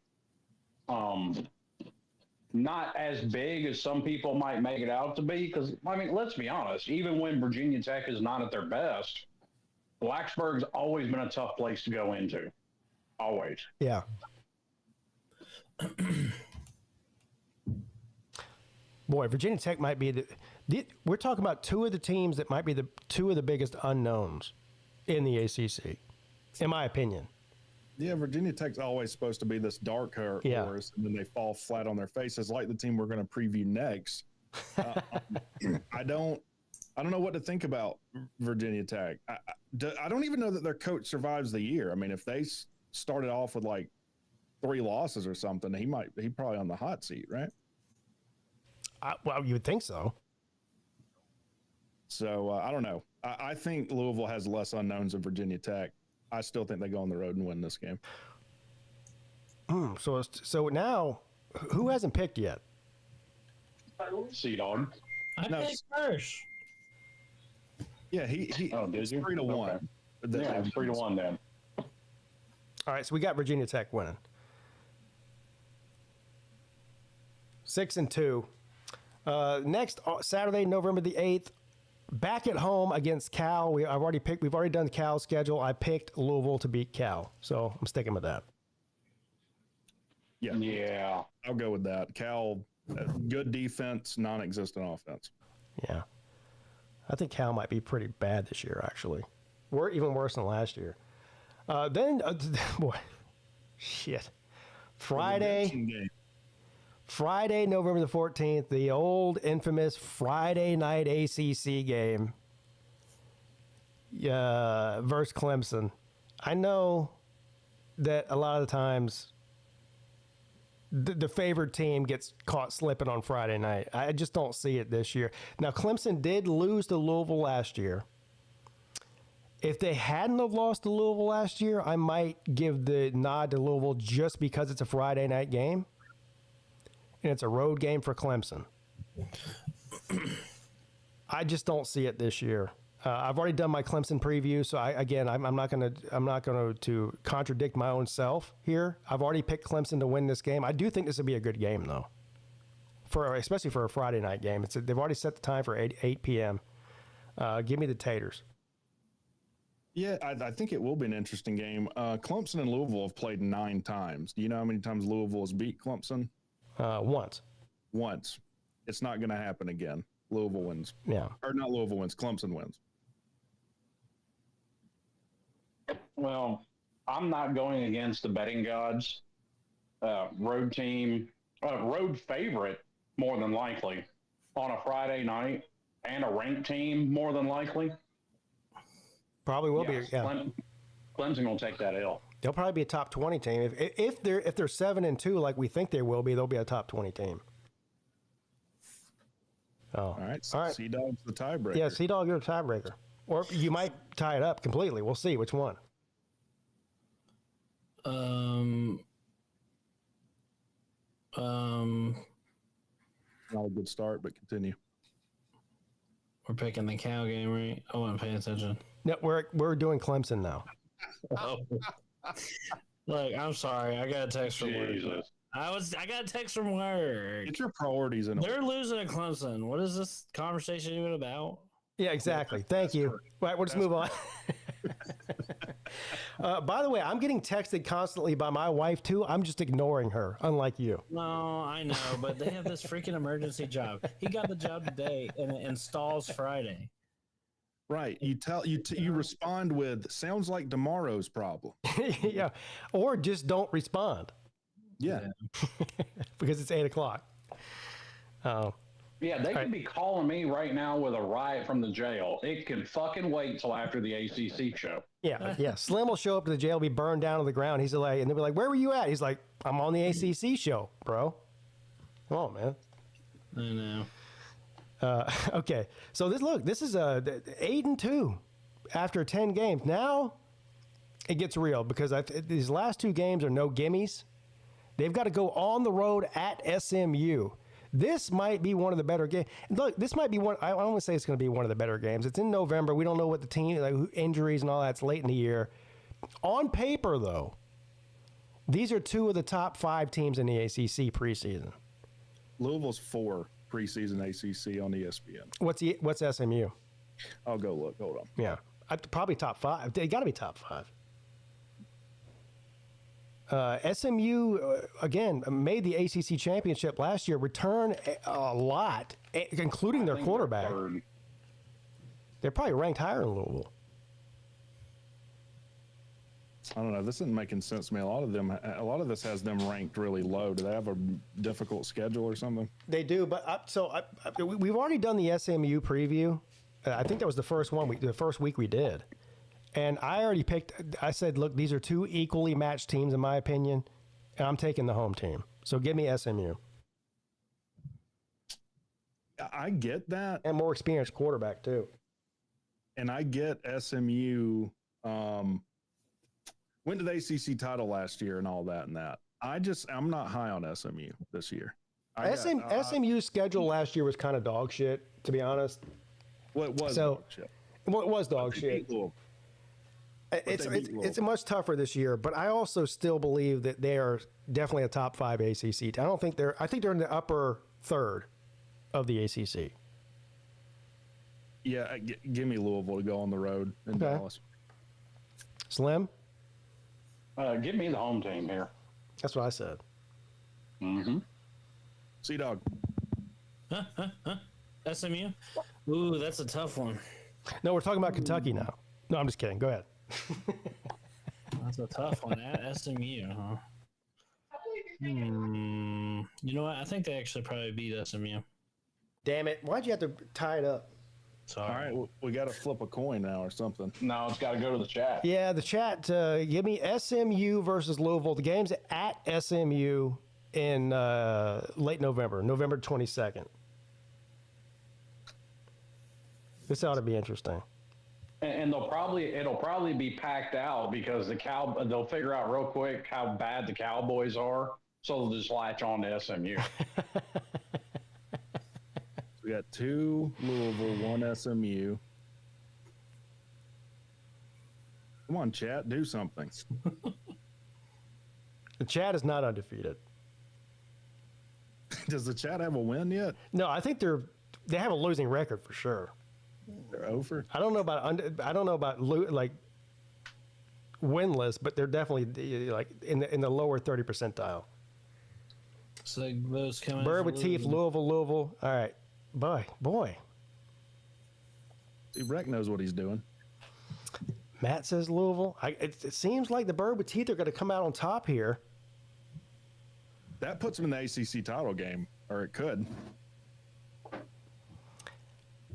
Not as big as some people might make it out to be because, I mean, let's be honest, even when Virginia Tech is not at their best, Blacksburg's always been a tough place to go into. Always. Yeah. Boy, Virginia Tech might be we're talking about two of the teams that might be the two of the biggest unknowns in the ACC, in my opinion. Yeah, Virginia Tech's always supposed to be this dark horse, and then they fall flat on their faces, like the team we're going to preview next. I don't know what to think about Virginia Tech. I don't even know that their coach survives the year. I mean, if they started off with like 3 losses or something, he probably on the hot seat, right? Well, you would think so. So I don't know. I think Louisville has less unknowns than Virginia Tech. I still think they go on the road and win this game. So now, who hasn't picked yet? Sea-Dog. I picked first. Yeah, he. Oh, did you? 3-1. Okay. Yeah, 3-1 then. All right, so we got Virginia Tech winning. 6-2. Next Saturday, November the 8th, back at home against Cal. We've already done Cal's schedule. I picked Louisville to beat Cal, so I'm sticking with that. Yeah. I'll go with that. Cal, good defense, non-existent offense. Yeah. I think Cal might be pretty bad this year, actually. Even worse than last year. Boy, shit. Friday, November the 14th, the old infamous Friday night ACC game versus Clemson. I know that a lot of the times the favored team gets caught slipping on Friday night. I just don't see it this year. Now, Clemson did lose to Louisville last year. If they hadn't have lost to Louisville last year, I might give the nod to Louisville just because it's a Friday night game. And it's a road game for Clemson. I just don't see it this year. I've already done my Clemson preview, so I'm not going to contradict my own self here. I've already picked Clemson to win this game. I do think this will be a good game, though, especially for a Friday night game. They've already set the time for 8 p.m. Give me the Taters. Yeah, I think it will be an interesting game. Clemson and Louisville have played 9 times. Do you know how many times Louisville has beat Clemson? Once. It's not going to happen again. Louisville wins. Yeah. Or not Louisville wins. Clemson wins. Well, I'm not going against the betting gods. Road team, road favorite, more than likely, on a Friday night, and a ranked team, more than likely. Probably will be. Yeah. Clemson will take that L. They'll probably be a top 20 team. If they're 7-2 like we think they will be, they'll be a top 20 team. Oh. All right. Sea Dog's the tiebreaker. Yeah, Sea Dog, you're the tiebreaker. Or you might tie it up completely. We'll see which one. Not a good start, but continue. We're picking the cow game, right? I wasn't paying attention. No, we're doing Clemson now. Oh. Look, I'm sorry. I got a text from work. Jesus. I got a text from work. Get your priorities in order. They're losing at Clemson. What is this conversation even about? Yeah, exactly. Thank you. Right, we'll just move on. By the way, I'm getting texted constantly by my wife, too. I'm just ignoring her, unlike you. No, I know, but they have this freaking emergency job. He got the job today, and it installs Friday. Right. You respond with, sounds like tomorrow's problem. Yeah. Or just don't respond. Yeah. Because it's 8 o'clock. Yeah, they could be calling me right now with a riot from the jail. It can fucking wait till after the ACC show. Yeah. Slim will show up to the jail, be burned down to the ground. He's like, and they'll be like, "Where were you at?" He's like, "I'm on the ACC show, bro." Come on, man. I know. Okay, so this is 8-2 after 10 games. Now it gets real because these last 2 games are no gimmies. They've got to go on the road at SMU. This might be one of the better games. Look, this might be one. I don't want to say it's going to be one of the better games. It's in November. We don't know what the team, like injuries and all that's late in the year. On paper, though, these are 2 of the top 5 teams in the ACC preseason. Louisville's 4 preseason ACC on ESPN. What's SMU? I'll go look. Hold on. Yeah, probably top 5. They got to be top 5. SMU, again, made the ACC championship last year, return a lot, including their quarterback. They're probably ranked higher in Louisville. I don't know. This isn't making sense to me. A lot of this has them ranked really low. Do they have a difficult schedule or something? They do, but we've already done the SMU preview. I think that was the first week we did. And I already I said, look, these are 2 equally matched teams, in my opinion, and I'm taking the home team. So give me SMU. I get that. And more experienced quarterback, too. And I get SMU went to the ACC title last year and all that and that. I'm not high on SMU this year. SMU's schedule last year was kind of dog shit, to be honest. Well, it was dog shit. Well, it was dog shit. It's much tougher this year, but I also still believe that they are definitely a top 5 ACC team. I think they're in the upper third of the ACC. Yeah, give me Louisville to go on the road in Dallas. Slim? Give me the home team here. That's what I said. Mm-hmm. Sea Dog. SMU? Ooh, that's a tough one. No, we're talking about Kentucky now. No, I'm just kidding. Go ahead. That's a tough one at SMU, huh? You know what? I think they actually probably beat SMU. Damn it. Why'd you have to tie it up? Sorry. All right, we got to flip a coin now or something. No, it's got to go to the chat. Yeah, the chat. Give me SMU versus Louisville. The game's at SMU in late November 22nd. This ought to be interesting. And it'll probably be packed out because they'll figure out real quick how bad the Cowboys are, so they'll just latch on to SMU. We got 2 Louisville, 1 SMU. Come on, chat, do something. The chat is not undefeated. Does the chat have a win yet? No, I think they have a losing record for sure. They're over. I don't know about like winless, but they're definitely like in the lower 30 percentile. So those coming. Bird with teeth, Louisville. All right, boy. See, Breck knows what he's doing. Matt says Louisville. It seems like the Bird with teeth are going to come out on top here. That puts them in the ACC title game, or it could.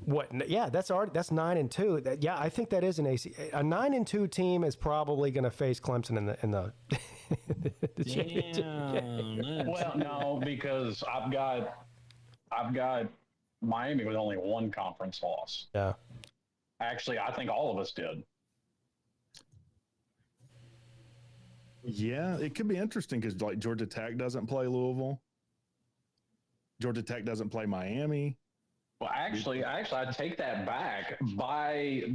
What? Yeah, that's 9-2. Yeah, I think that is an AC. A 9-2 team is probably going to face Clemson in the the championship game. Well, no, because I've got Miami with only one conference loss. Yeah. Actually, I think all of us did. Yeah, it could be interesting because like Georgia Tech doesn't play Louisville. Georgia Tech doesn't play Miami. Well, actually, I take that back.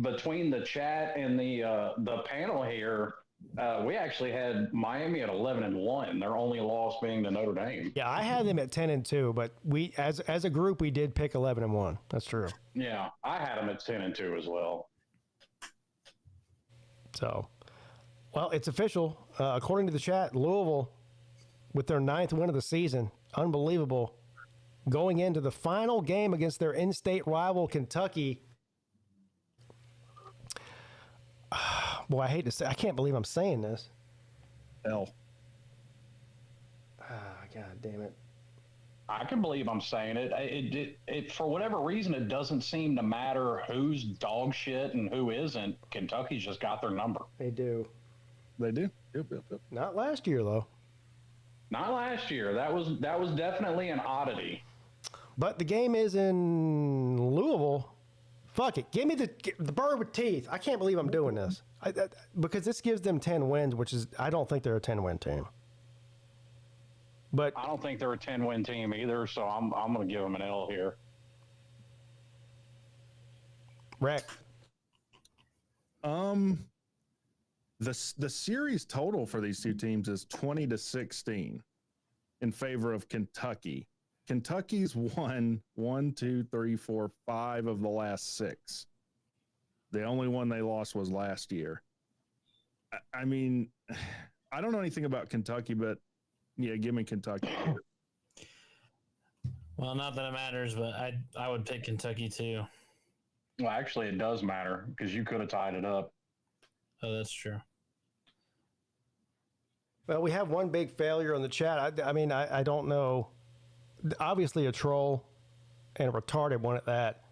Between the chat and the panel here, we actually had Miami at 11-1. Their only loss being to Notre Dame. Yeah, I had them at 10-2, but we as a group we did pick 11-1. That's true. Yeah, I had them at 10-2 as well. So, well, it's official. According to the chat, Louisville, with their 9th win of the season, unbelievable, going into the final game against their in-state rival, Kentucky. Boy, I hate to say, I can't believe I'm saying this. Hell. God damn it. I can believe I'm saying it. It for whatever reason, it doesn't seem to matter who's dog shit and who isn't. Kentucky's just got their number. They do. They do. Yep. Not last year, though. Not last year. That was definitely an oddity. But the game is in Louisville. Fuck it. Give me the Bird with teeth. I can't believe I'm doing this. Because this gives them 10 wins, which is, I don't think they're a 10-win team. But I don't think they're a 10-win team either, so I'm going to give them an L here. Rack. The series total for these two teams is 20-16 in favor of Kentucky. Kentucky's won 5 of the last 6. The only one they lost was last year. I mean, I don't know anything about Kentucky, but yeah, give me Kentucky. Well, not that it matters, but I would pick Kentucky too. Well, actually, it does matter because you could have tied it up. Oh, that's true. Well, we have one big failure in the chat. I mean, I don't know. Obviously, a troll and a retarded one at that.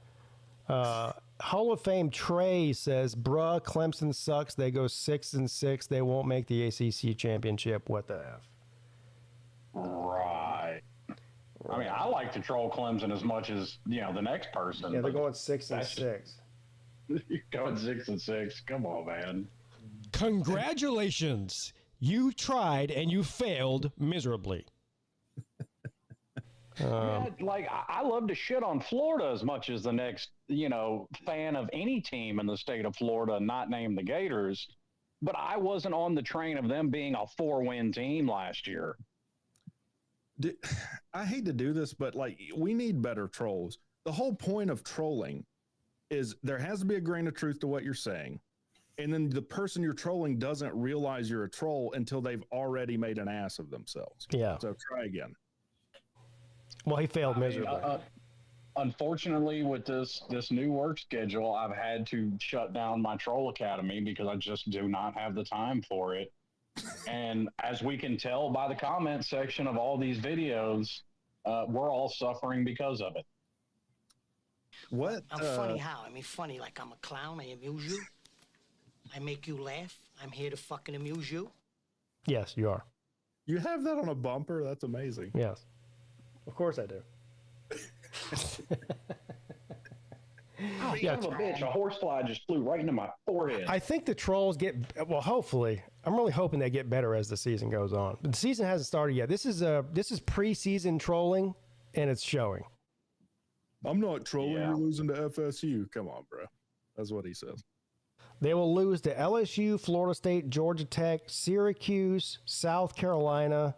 Hall of Fame Trey says, bruh, Clemson sucks. They go 6-6. They won't make the ACC championship. What the F? Right. I mean, I like to troll Clemson as much as, the next person. Yeah, they're going 6-6. You're going 6-6. Come on, man. Congratulations. You tried and you failed miserably. I love to shit on Florida as much as the next, fan of any team in the state of Florida, not named the Gators. But I wasn't on the train of them being a 4-win team last year. I hate to do this, but we need better trolls. The whole point of trolling is there has to be a grain of truth to what you're saying. And then the person you're trolling doesn't realize you're a troll until they've already made an ass of themselves. Yeah. So try again. Well, he failed miserably. Unfortunately, with this new work schedule, I've had to shut down my troll academy because I just do not have the time for it. And as we can tell by the comment section of all these videos, we're all suffering because of it. What? I'm funny how? I mean, funny like I'm a clown. I amuse you. I make you laugh. I'm here to fucking amuse you. Yes, you are. You have that on a bumper? That's amazing. Yes. Of course I do. Oh, son of a bitch. A horsefly just flew right into my forehead. I think the trolls well, hopefully. I'm really hoping they get better as the season goes on. But the season hasn't started yet. This is preseason trolling, and it's showing. I'm not trolling. Yeah. You're losing to FSU. Come on, bro. That's what he says. They will lose to LSU, Florida State, Georgia Tech, Syracuse, South Carolina.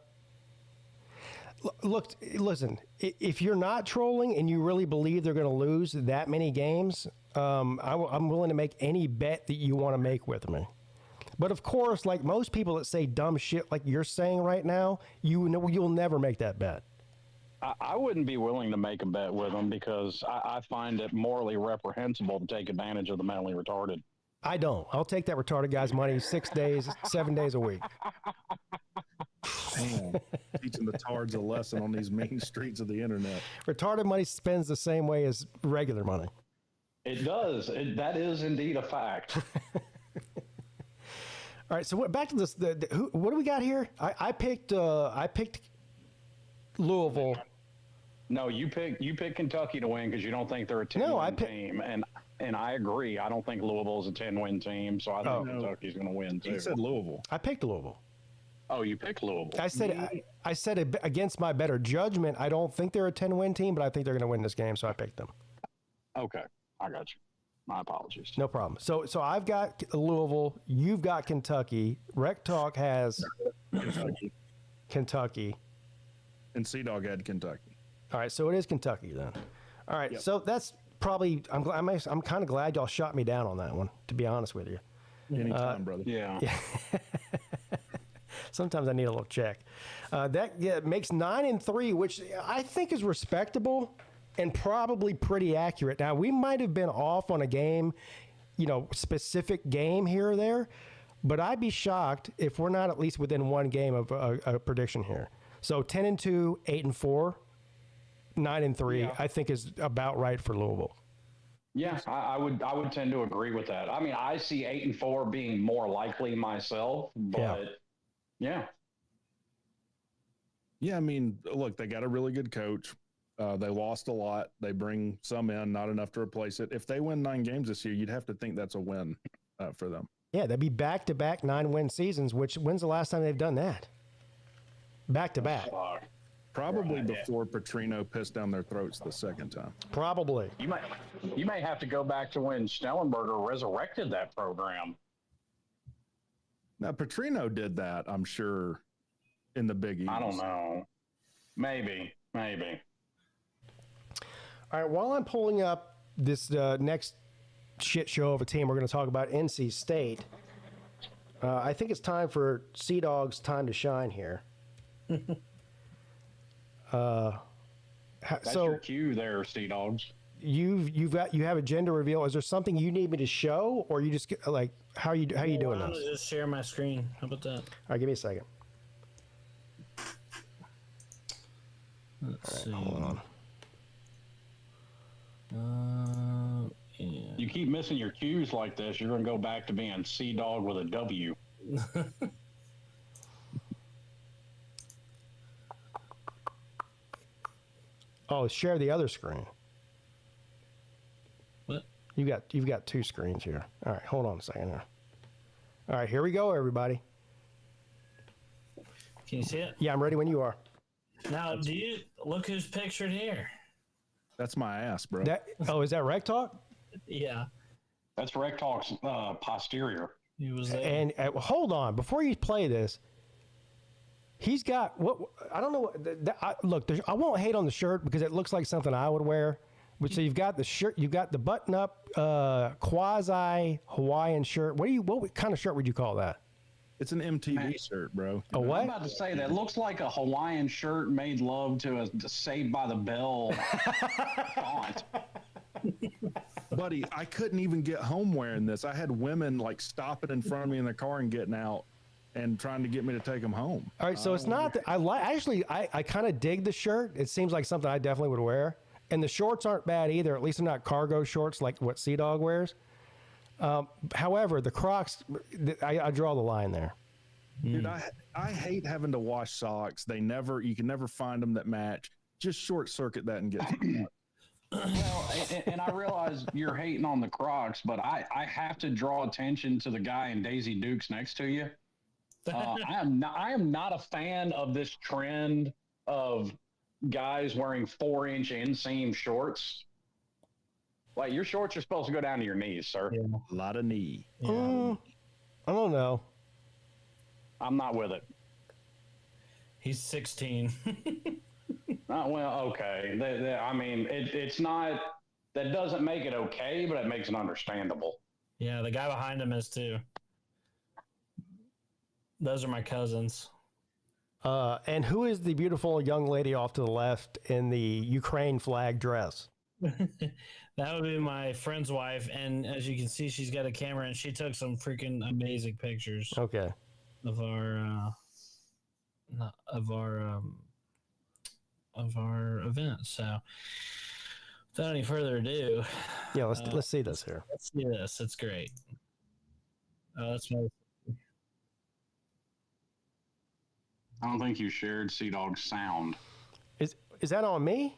Look, listen, if you're not trolling and you really believe they're going to lose that many games, I'm willing to make any bet that you want to make with me. But of course, like most people that say dumb shit like you're saying right now, you'll never make that bet. I wouldn't be willing to make a bet with them because I find it morally reprehensible to take advantage of the mentally retarded. I don't. I'll take that retarded guy's money 6 days, 7 days a week. Damn. Teaching the tards a lesson on these main streets of the internet. Retarded money spends the same way as regular money. It does. That is indeed a fact. All right, so back to this. What do we got here? I picked Louisville. No, you pick Kentucky to win because you don't think they're a 10-win team, and I agree. I don't think Louisville's a 10-win team, so I think Kentucky's going to win too. He said Louisville. I picked Louisville. Oh, you picked Louisville. I said against my better judgment, I don't think they're a 10-win team, but I think they're going to win this game, so I picked them. Okay, I got you. My apologies. No problem. So I've got Louisville. You've got Kentucky. Rec Talk has Kentucky. And Sea-Dog had Kentucky. All right, so it is Kentucky then. All right, Yep. so that's probably I'm kind of glad y'all shot me down on that one, to be honest with you. Anytime, brother. Yeah. Sometimes I need a little check. That makes 9-3, which I think is respectable and probably pretty accurate. Now, we might have been off on a game, specific game here or there, but I'd be shocked if we're not at least within one game of a prediction here. So 10-2, 8-4, 9-3, Yeah. I think is about right for Louisville. Yeah, I would tend to agree with that. I mean, I see 8-4 being more likely myself, but yeah. Yeah, I mean, look, they got a really good coach. They lost a lot. They bring some in, not enough to replace it. If they win 9 games this year, you'd have to think that's a win for them. Yeah, they'd be back-to-back 9-win seasons, when's the last time they've done that? Back-to-back. Probably before Petrino pissed down their throats the second time. Probably. You may have to go back to when Schnellenberger resurrected that program. Now, Petrino did that, I'm sure, in the Big East. I don't know. Maybe. All right, while I'm pulling up this next shit show of a team, we're going to talk about NC State. I think it's time for Sea Dog's time to shine here. That's your cue there, Sea Dogs. You have a gender reveal. Is there something you need me to show, or you just like how you doing Why don't this? I just share my screen? How about that? All right, give me a second. Let's see. Hold on. Yeah. You keep missing your cues like this, you're going to go back to being Sea Dog with a W. Oh, share the other screen. What? You've got 2 screens here. All right, hold on a second here. All right, here we go, everybody. Can you see it? Yeah, I'm ready when you are. Now, do you look who's pictured here? That's my ass, bro. Is that Rec Talk? Yeah, That's Rec Talk's posterior. he was there. And hold on, before you play this, he's got what I don't know. Look, I won't hate on the shirt because it looks like something I would wear. But so you've got the shirt, you've got the button-up quasi Hawaiian shirt. What kind of shirt would you call that? It's an MTV shirt, bro. A what? I'm about to say that looks like a Hawaiian shirt made love to a Saved by the Bell font. Buddy, I couldn't even get home wearing this. I had women like stopping in front of me in the car and getting out and trying to get me to take them home. All right, so it's not that I kind of dig the shirt. It seems like something I definitely would wear. And the shorts aren't bad either. At least they're not cargo shorts like what Sea Dog wears. However, the Crocs, I draw the line there. Dude, I hate having to wash socks. You can never find them that match. Just short circuit that and get to the Well, and I realize you're hating on the Crocs, but I have to draw attention to the guy in Daisy Dukes next to you. I am not a fan of this trend of guys wearing 4-inch inseam shorts. Like, your shorts are supposed to go down to your knees, sir. Yeah. A lot of knee. I don't know. I'm not with it. He's 16. Well, okay. I mean, it's not. That doesn't make it okay, but it makes it understandable. Yeah, the guy behind him is too. Those are my cousins. And who is the beautiful young lady off to the left in the Ukraine flag dress? That would be my friend's wife, and as you can see, she's got a camera, and she took some freaking amazing pictures Okay. of our event. So, without any further ado, Yeah, let's see this here. let's see this. It's great. That's my. I don't think you shared Sea Dog's sound. Is that on me?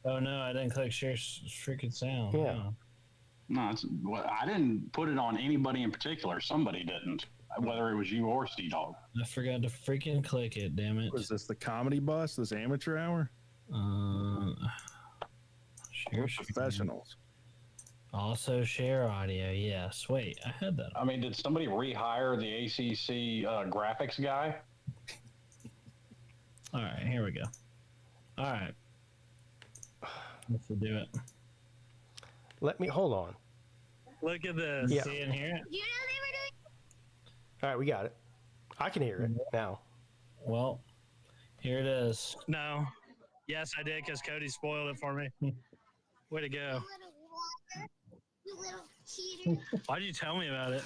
Oh no, I didn't click share freaking sound. Yeah. Oh. No, I didn't put it on anybody in particular. Somebody didn't, whether it was you or Sea Dog. I forgot to freaking click it. Damn it. Was this the comedy bus? This amateur hour? Share screen. Professionals. Also share audio. Yes. Wait, I had that. I mean, did somebody rehire the ACC graphics guy? All right, here we go. All right. Let's do it. Let me hold on. Look at this. Yeah. See and hear it? You know they were doing. All right, we got it. I can hear it now. Well, here it is. No. Yes, I did because Cody spoiled it for me. Way to go. You little cheater. Why'd you tell me about it?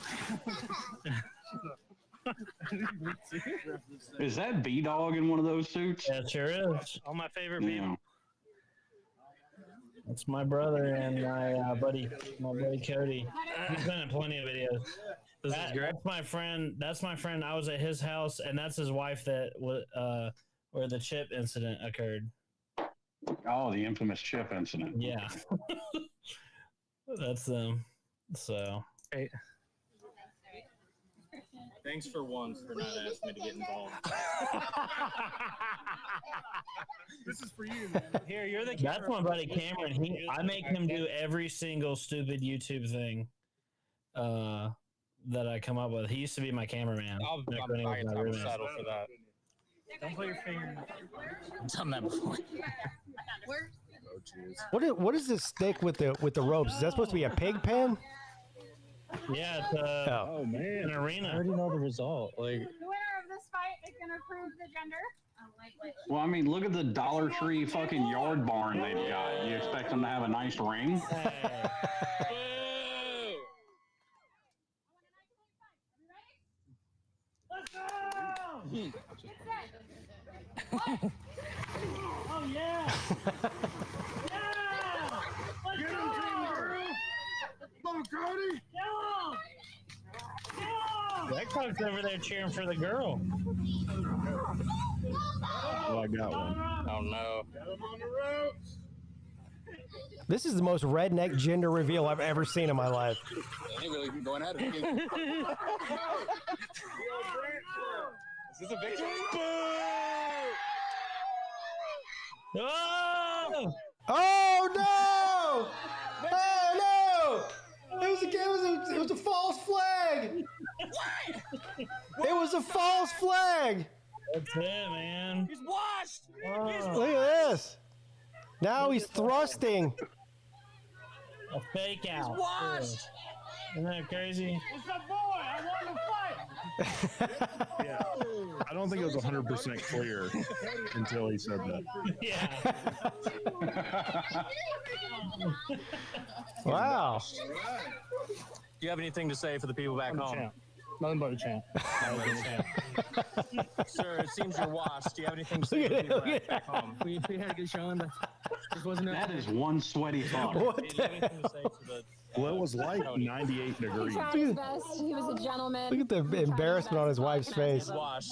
Is that B-Dog in one of those suits? Yeah, it sure is. All my favorite people. Yeah. That's my brother and my buddy Cody. He's been in plenty of videos. This is great. That's my friend. I was at his house, and that's his wife. That where the chip incident occurred. Oh, the infamous chip incident. Yeah, that's them. So Hey, Thanks for once for not asking me to get involved. this is for you, man. Here, you're the that's my buddy Cameron. I make him do every single stupid YouTube thing that I come up with. He used to be my cameraman. I'm back when he was my roommate. settle for that. Don't put your finger. I've done that before. What is this stick with the ropes? Is that supposed to be a pig pen? Yeah, it's Oh man, an arena. I already know the result. Like, The winner of this fight is going to prove the gender. Well, I mean, look at the Dollar Tree fucking yard barn they've got. You expect them to have a nice ring? Hey. Let's go! Oh, yeah! Yeah! Let's go! Come on, Cody! Kill him! Kill him! Gamecocks over there cheering for the girl. oh, I got one. oh no. This is the most redneck gender reveal I've ever seen in my life. Ain't really going at it. Is this a victory? Oh! Oh no! Oh no! It was a false flag. It was a false flag. That's it, man. He's washed! Oh, Look at this. Now he's thrusting. a fake out. Washed! Isn't that crazy? It's a boy! I want to fight! Yeah, I don't think it was 100% clear until he said that. Yeah. Wow. Do you have anything to say for the people back home? Nothing but a champ. Sir, it seems you're washed. Do you have anything to say Look for the at it, people look at back home? We had a good showing, but just wasn't That is one sweaty thought. What Do you the have anything to say for the Well, it was like 98 He degrees. tried his best. He was a gentleman. Look at the embarrassment on his wife's face. washed?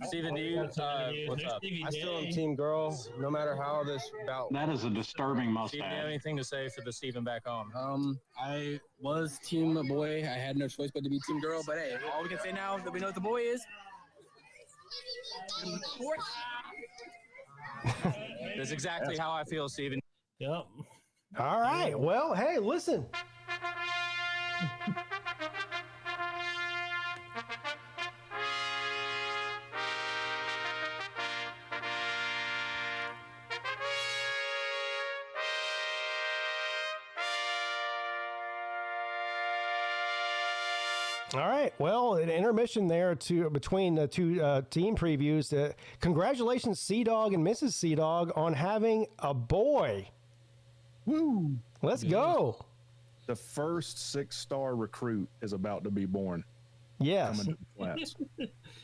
Steven, do you, what's up? I Still in Team Girls, no matter how this bout. That is a disturbing Steven, do you have mustache. anything to say for the Steven back home? I was Team Boy. I had no choice but to be Team Girl. But hey, all we can say now that we know what the boy is. That's exactly how I feel, Steven. Yep. All right. Well, hey, listen. All right. Well, an intermission there between the two team previews. Congratulations, Sea Dog and Mrs. Sea Dog, on having a boy. Woo! Let's go. The first 6-star recruit is about to be born. Yes. Coming to the flats.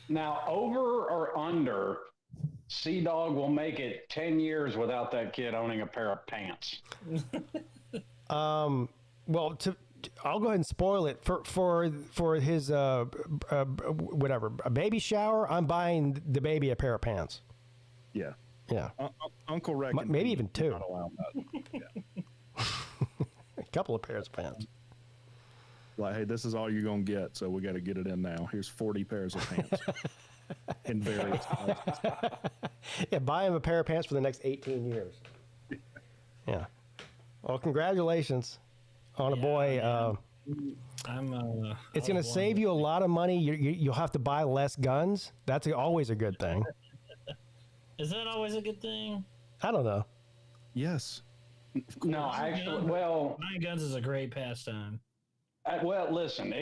Now, over or under, Sea Dog will make it 10 years without that kid owning a pair of pants. Well, I'll go ahead and spoil it for his whatever, a baby shower. I'm buying the baby a pair of pants. Yeah. Yeah. Uncle reckon maybe even two. Not allow that. Yeah. A couple of pairs of pants. Like, hey, this is all you're gonna get, so we got to get it in now. Here's 40 pairs of pants in various sizes. Yeah, buy him a pair of pants for the next 18 years. Yeah. Well, congratulations on a boy. It's going to save you a lot of money. You'll have to buy less guns. That's always a good thing. Is that always a good thing? I don't know. Yes. No, actually, well, buying guns is a great pastime. Well, listen,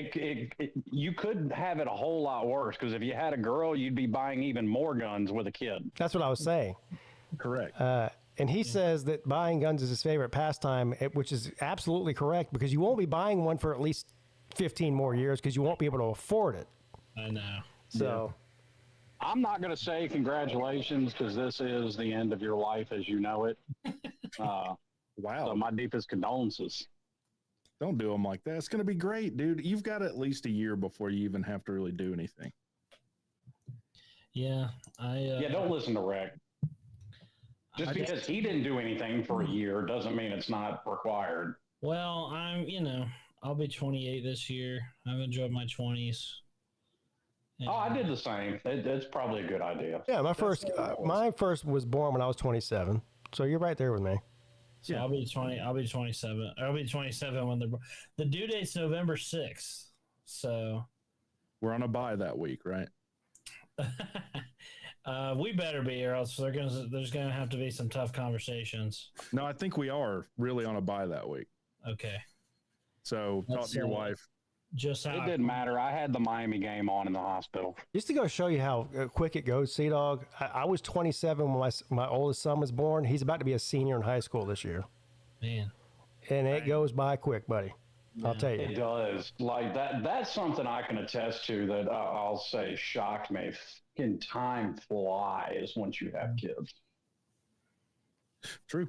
you could have it a whole lot worse, because if you had a girl, you'd be buying even more guns with a kid. That's what I was saying. Correct. And he says that buying guns is his favorite pastime, which is absolutely correct, because you won't be buying one for at least 15 more years because you won't be able to afford it. I know. So I'm not going to say congratulations, because this is the end of your life as you know it. Wow. So my deepest condolences. Don't do them like that. It's going to be great, dude. You've got at least a year before you even have to really do anything. Yeah. Don't listen to Rick. Just because he didn't do anything for a year doesn't mean it's not required. Well, I'll be 28 this year. I've enjoyed my 20s. And I did the same. It's probably a good idea. yeah, my first was born when I was 27. So you're right there with me. So I'll be 20. I'll be 27. I'll be 27 when the due date's November 6th. So we're on a bye that week, right? We better be, or else there's gonna have to be some tough conversations. No, I think we are really on a bye that week. Okay. So talk to your wife. It didn't matter. I had the Miami game on in the hospital. Just to go show you how quick it goes, Sea Dog. I was 27 when my oldest son was born. He's about to be a senior in high school this year. Man. And it goes by quick, buddy. Yeah. I'll tell you. It does. Like that. That's something I can attest to that I'll say shocked me. In time flies once you have kids. True.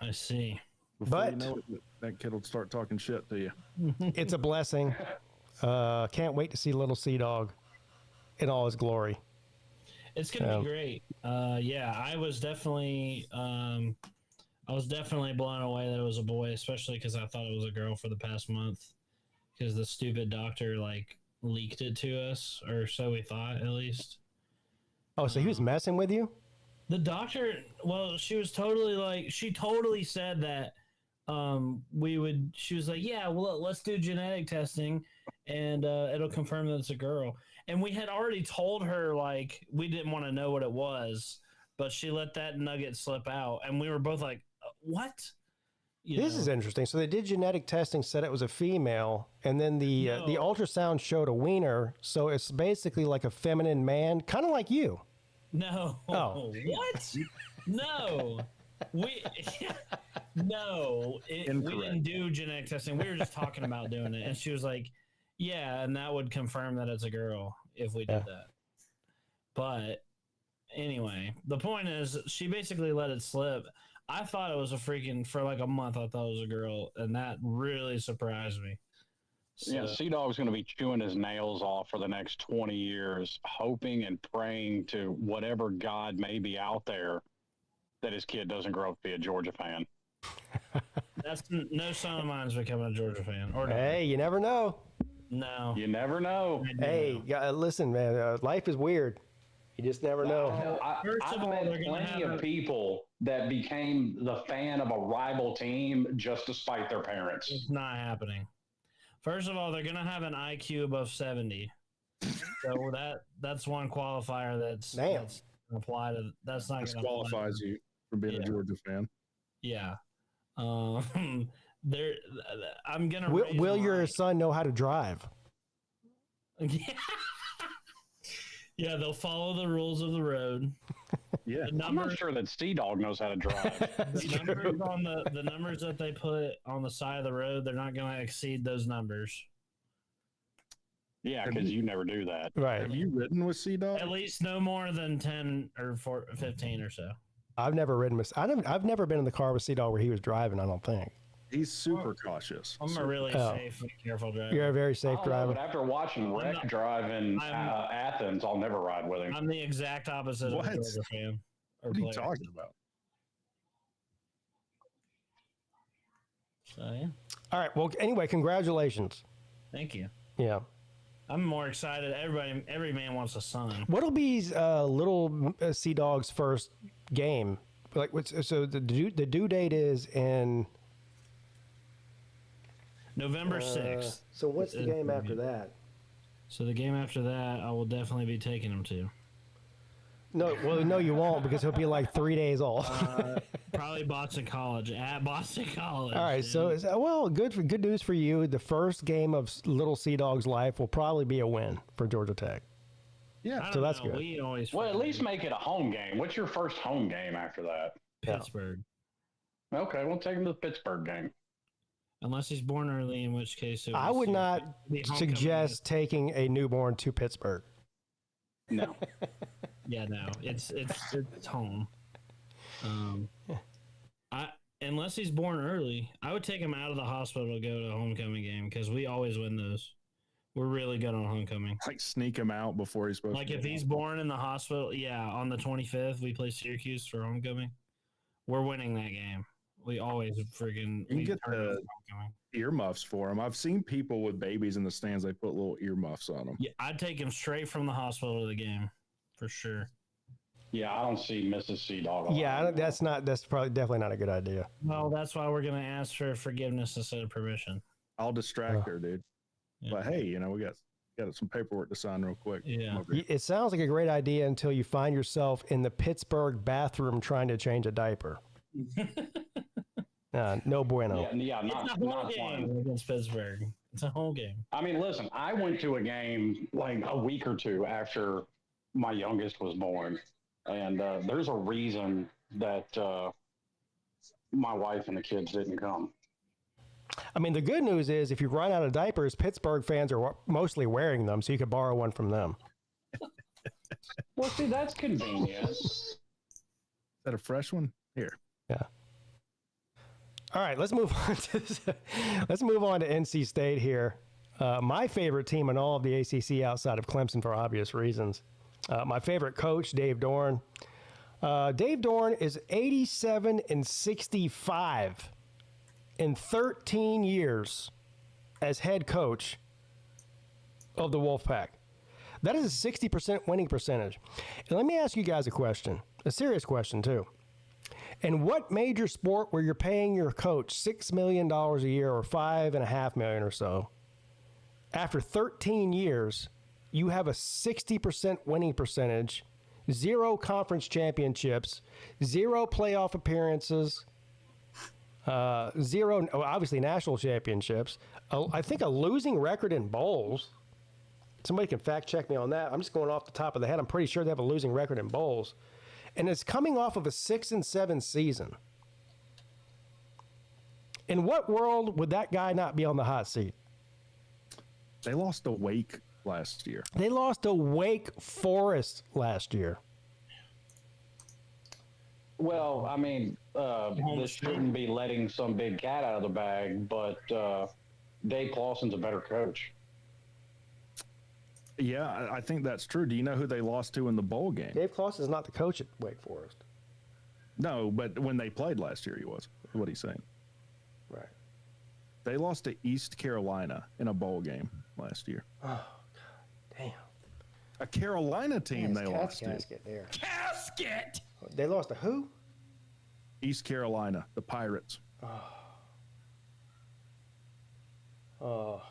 I see. Before you know it, that kid will start talking shit to you. It's a blessing. Can't wait to see little Sea Dog in all his glory. It's gonna be great. I was definitely blown away that it was a boy, especially because I thought it was a girl for the past month, because the stupid doctor leaked it to us, or so we thought at least. Oh, so he was messing with you? The doctor, well, she totally said that she was like, yeah, well, let's do genetic testing and it'll confirm that it's a girl. And we had already told her we didn't want to know what it was, but she let that nugget slip out, and we were both like, what? This is interesting. So they did genetic testing, said it was a female, and then the ultrasound showed a wiener. So it's basically like a feminine man, kind of like you. No. Oh. What? No. We didn't do genetic testing. We were just talking about doing it, and she was like, "Yeah," and that would confirm that it's a girl if we did that. But anyway, the point is, she basically let it slip. I thought it was for a month. I thought it was a girl, and that really surprised me. So, Sea Dog's going to be chewing his nails off for the next 20 years, hoping and praying to whatever God may be out there that his kid doesn't grow up to be a Georgia fan. That's no son of mine's becoming a Georgia fan. Hey, you never know. No. You never know. Hey, listen, man, life is weird. You just never know. I've met plenty of people that became the fan of a rival team just to spite their parents. It's not happening. First of all, they're going to have an IQ above 70. So that's one qualifier that's apply to. That's not going to disqualifies you from being a Georgia fan. Yeah. There. I'm gonna. Will your son know how to drive? Yeah, they'll follow the rules of the road. Yeah, I'm not sure that Sea-Dog knows how to drive. The numbers that they put on the side of the road, they're not going to exceed those numbers. Yeah, because you never do that. Right. Have you ridden with Sea-Dog? At least no more than 10 or 15 or so. I've never ridden with. I've never been in the car with Sea-Dog where he was driving. I don't think. He's super cautious. I'm a really safe and careful driver. You're a very safe driver. But after watching Rick drive in Athens, I'll never ride with him. I'm the exact opposite of a Georgia fan. What are you talking about? So, yeah. All right. Well, anyway, congratulations. Thank you. Yeah. I'm more excited. Every man wants a son. What'll be little Sea-Dog's first game? Like, so the due date is in November 6th. So what's the game after that? So the game after that, I will definitely be taking him to. No, you won't, because he'll be like 3 days off. Probably Boston College, at Boston College. All right, so good news for you. The first game of little Sea-Dog's life will probably be a win for Georgia Tech. Yeah, so that's good. We always at least make it a home game. What's your first home game after that? Pittsburgh. Yeah. Okay, we'll take him to the Pittsburgh game. Unless he's born early, in which case I would not suggest taking a newborn to Pittsburgh. No. Yeah, no, it's home. Unless he's born early, I would take him out of the hospital to go to a homecoming game because we always win those. We're really good on homecoming. Like sneak him out before he's supposed to. Like if he's born in the hospital, on the 25th, we play Syracuse for homecoming. We're winning that game. We always friggin' You can get the earmuffs for him. I've seen people with babies in the stands. They put little earmuffs on them. Yeah, I'd take him straight from the hospital to the game for sure. Yeah, I don't see Mrs. Sea-Dog. Yeah, that's probably definitely not a good idea. Well, that's why we're gonna ask for forgiveness instead of permission. I'll distract her, dude. Yeah. But hey, we got some paperwork to sign real quick. Yeah, it sounds like a great idea until you find yourself in the Pittsburgh bathroom trying to change a diaper. No bueno. Yeah, it's a whole game against Pittsburgh. It's a whole game. I mean, listen, I went to a game like a week or two after my youngest was born, and there's a reason that my wife and the kids didn't come. I mean, the good news is if you run out of diapers, Pittsburgh fans are mostly wearing them, so you could borrow one from them. Well, see, that's convenient. Is that a fresh one? Here. Yeah. All right, let's move on to NC State here. My favorite team in all of the ACC outside of Clemson for obvious reasons. My favorite coach, Dave Dorn. Dave Dorn is 87-65 in 13 years as head coach of the Wolfpack. That is a 60% winning percentage. And let me ask you guys a question, a serious question too. In what major sport where you're paying your coach $6 million a year or $5.5 million or so, after 13 years, you have a 60% winning percentage, 0 conference championships, 0 playoff appearances, 0, obviously, national championships, I think a losing record in bowls. Somebody can fact check me on that. I'm just going off the top of the head. I'm pretty sure they have a losing record in bowls. And it's coming off of a 6-7 season. In what world would that guy not be on the hot seat? They lost to Wake last year. They lost to Wake Forest last year. Well, I mean, this shouldn't be letting some big cat out of the bag, but Dave Clawson's a better coach. Yeah, I think that's true. Do you know who they lost to in the bowl game? Dave Clawson is not the coach at Wake Forest. No, but when they played last year, he was. What he's saying. Right. They lost to East Carolina in a bowl game last year. Oh, God damn. A Carolina team they lost to. Casket there. Casket! They lost to who? East Carolina, the Pirates. Oh.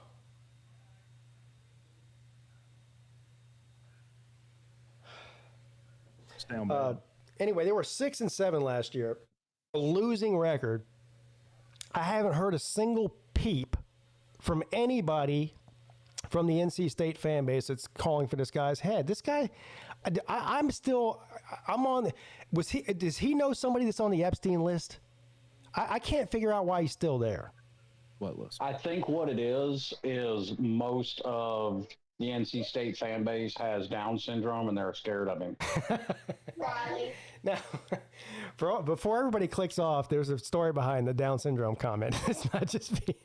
It's down bad. Anyway, they were 6-7 last year. A losing record. I haven't heard a single peep from anybody from the NC State fan base that's calling for this guy's head. This guy, I'm on. Does he know somebody that's on the Epstein list? I can't figure out why he's still there. What list? I think what it is most of the NC State fan base has Down syndrome and they're scared of him. Now, before everybody clicks off, there's a story behind the Down syndrome comment. It's not just me.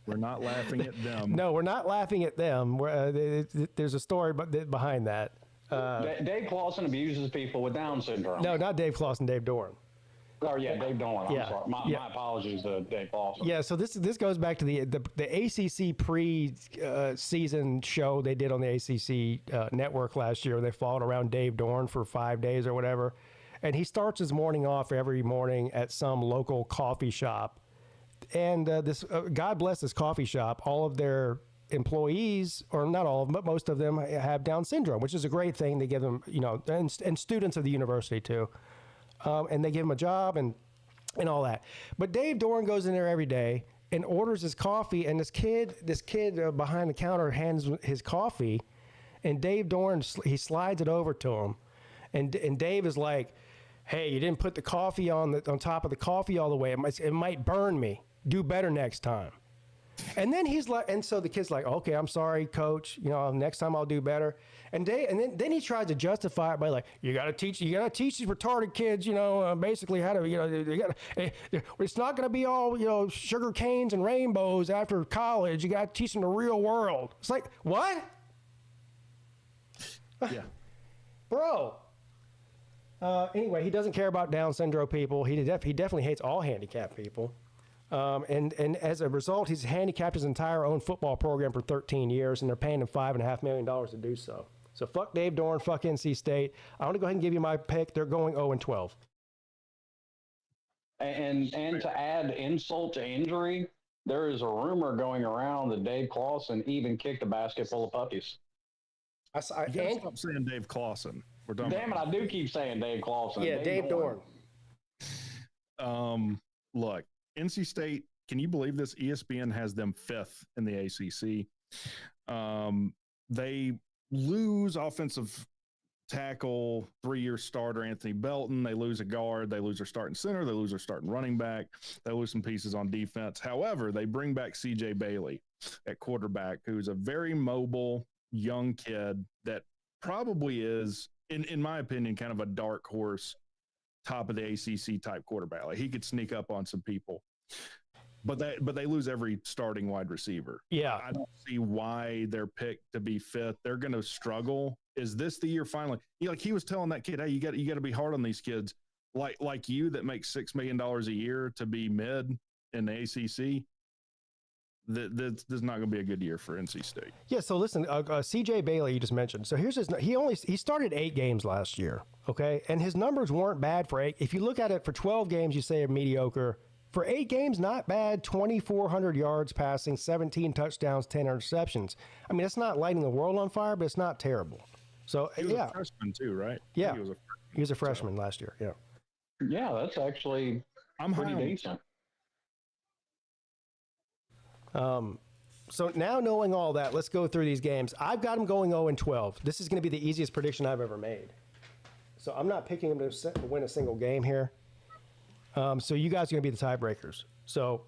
We're not laughing at them. No, we're not laughing at them. There's a story behind that. Dave Clawson abuses people with Down syndrome. No, not Dave Clawson, Dave Doran. Oh, yeah, Dave Doran. I'm Yeah. sorry. My apologies to Dave Clawson. Yeah, so this goes back to the ACC pre-season show they did on the ACC network last year. They followed around Dave Doran for 5 days or whatever. And he starts his morning off every morning at some local coffee shop. And God bless this coffee shop, all of their employees, or not all of them, but most of them have Down syndrome, which is a great thing. They give them, and students of the university too. And they give him a job and all that. But Dave Doran goes in there every day and orders his coffee, and this kid behind the counter hands his coffee, and Dave Doran, he slides it over to him, and Dave is like, "Hey, you didn't put the coffee on top of the coffee all the way. It might burn me. Do better next time." And then he's like, and so the kid's like, "Okay, I'm sorry, coach. Next time I'll do better." And then he tries to justify it by like, you gotta teach these retarded kids, basically how to, it's not gonna be all, sugar canes and rainbows after college. You gotta teach them the real world. It's like, what? Yeah. Bro. Anyway, he doesn't care about Down syndrome people. He definitely hates all handicapped people. And as a result, he's handicapped his entire own football program for 13 years, and they're paying him $5.5 million to do so. So fuck Dave Doran, fuck NC State. I want to go ahead and give you my pick. They're going 0-12. And to add insult to injury, there is a rumor going around that Dave Clawson even kicked a basket full of puppies. You gotta stop saying Dave Clawson. Damn it, I do keep saying Dave Clawson. Yeah, Dave Doran. Look, NC State, can you believe this? ESPN has them 5th in the ACC. They lose offensive tackle, 3-year starter Anthony Belton. They lose a guard. They lose their starting center. They lose their starting running back. They lose some pieces on defense. However, they bring back C.J. Bailey at quarterback, who's a very mobile young kid that probably is, in my opinion, kind of a dark horse, top of the ACC type quarterback. Like, he could sneak up on some people. But they lose every starting wide receiver. Yeah. I don't see why they're picked to be 5th. They're going to struggle. Is this the year finally? Like he was telling that kid, hey, you got to be hard on these kids like you that make $6 million a year to be mid in the ACC. This is not going to be a good year for NC State. Yeah, so listen, C.J. Bailey you just mentioned. So here's he started 8 games last year, okay? And his numbers weren't bad for 8. If you look at it for 12 games, you say are mediocre. For 8 games, not bad. 2,400 yards passing, 17 touchdowns, 10 interceptions. I mean, it's not lighting the world on fire, but it's not terrible. So, he was a freshman too, right? Yeah. He was a freshman last year, yeah. Yeah, that's actually pretty decent. So now knowing all that, let's go through these games. I've got them going 0-12. This is going to be the easiest prediction I've ever made. So I'm not picking them to win a single game here. So you guys are going to be the tiebreakers. So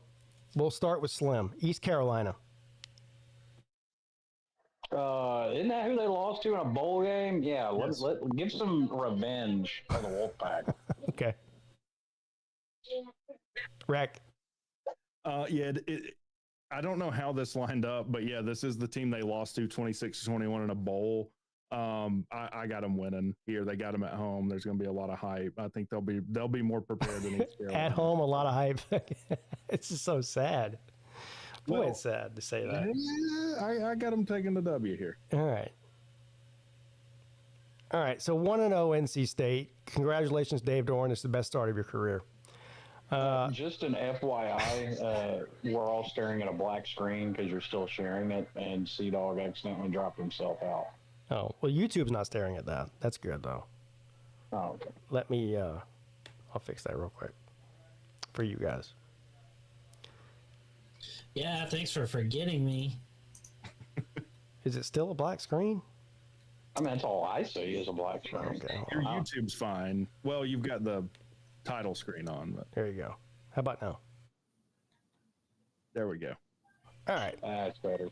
we'll start with Slim. East Carolina. Isn't that who they lost to in a bowl game? Yeah, let's give some revenge for the Wolfpack. Okay. Rack. Yeah, I don't know how this lined up, but yeah, this is the team they lost to 26-21 in a bowl. I got them winning here. They got them at home. There's going to be a lot of hype. I think they'll be more prepared than East Carolina. At home, a lot of hype. It's just so sad. Boy, it's sad to say that. Yeah, I got them taking the W here. All right. All right. So 1-0 NC State. Congratulations, Dave Doran. It's the best start of your career. Just an FYI, we're all staring at a black screen because you're still sharing it, and Sea-Dog accidentally dropped himself out. Oh, well, YouTube's not staring at that. That's good, though. Oh, okay. Let me, I'll fix that real quick for you guys. Yeah, thanks for forgetting me. Is it still a black screen? I mean, that's all I see is a black screen. Okay. Your YouTube's fine. Well, you've got the title screen on, but There you go. How about now? there we go. All right. That's better.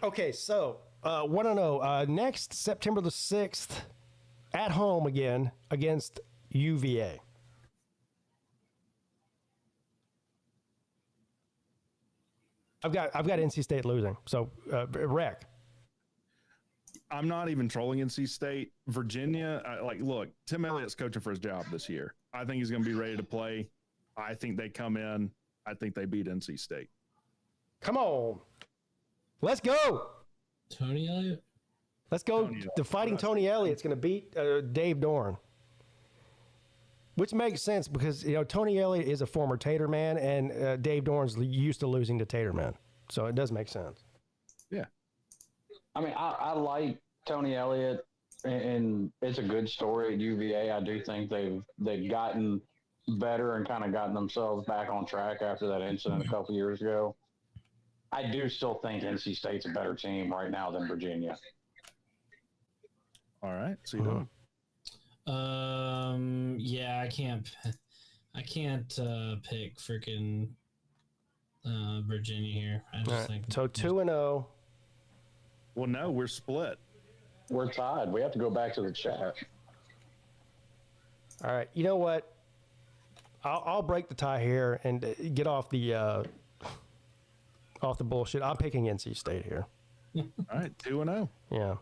Okay, so 1-0. Next, September the 6th, at home again against UVA. I've got NC State losing. So wreck. I'm not even trolling NC State. Virginia, look, Tim Elliott's coaching for his job this year. I think he's going to be ready to play. I think they come in. I think they beat NC State. Come on. Let's go. Tony Elliott? Let's go. Tony The fighting Tony Elliott's going to beat Dave Doran. Which makes sense because, Tony Elliott is a former Tater man, and Dave Doran's used to losing to Tater man. So it does make sense. Yeah. I mean, I like Tony Elliott, and it's a good story at UVA. I do think they've gotten better and kind of gotten themselves back on track after that incident a couple years ago. I do still think NC State's a better team right now than Virginia. All right. So you know. Yeah, I can't pick freaking Virginia here. I just Right. think So 2-0. Well, no, we're split. We're tied. We have to go back to the chat. All right. You know what? I'll break the tie here and get off the bullshit. I'm picking NC State here. All right, 2-0. Yeah.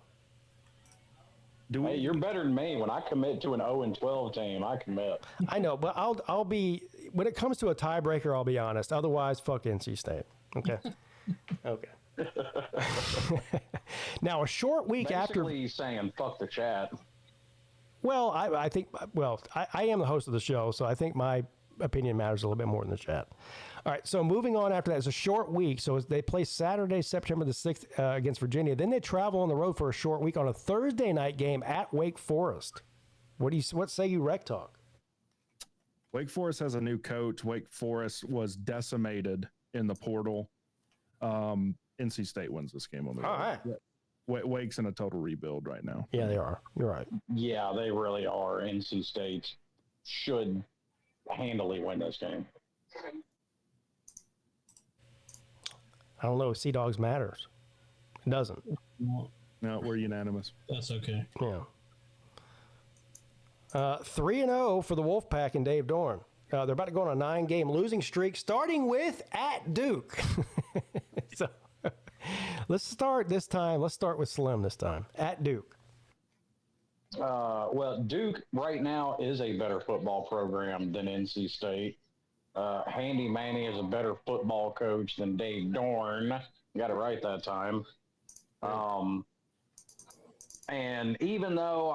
Hey, you're better than me. When I commit to an 0-12 team, I commit. I know, but I'll be when it comes to a tiebreaker. I'll be honest. Otherwise, fuck NC State. Okay. Okay. Now a short week Basically saying fuck the chat. Well, I think. Well, I am the host of the show, so I think my opinion matters a little bit more than the chat. All right, so moving on after that, it's a short week. So they play Saturday, September the 6th against Virginia. Then they travel on the road for a short week on a Thursday night game at Wake Forest. What say you, Rec Talk? Wake Forest has a new coach. Wake Forest was decimated in the portal. NC State wins this game on the road. All right. Wake's in a total rebuild right now. Yeah, they are. You're right. Yeah, they really are. NC State should handily win this game. I don't know. Sea Dogs matters. It doesn't. No, we're unanimous. That's okay. Yeah. 3-0 for the Wolfpack and Dave Doran. They're about to go on a 9-game losing streak, starting with at Duke. So let's start this time. Let's start with Slim this time. At Duke. Well, Duke right now is a better football program than NC State. Handy Manny is a better football coach than Dave Doran. Got it right that time. And even though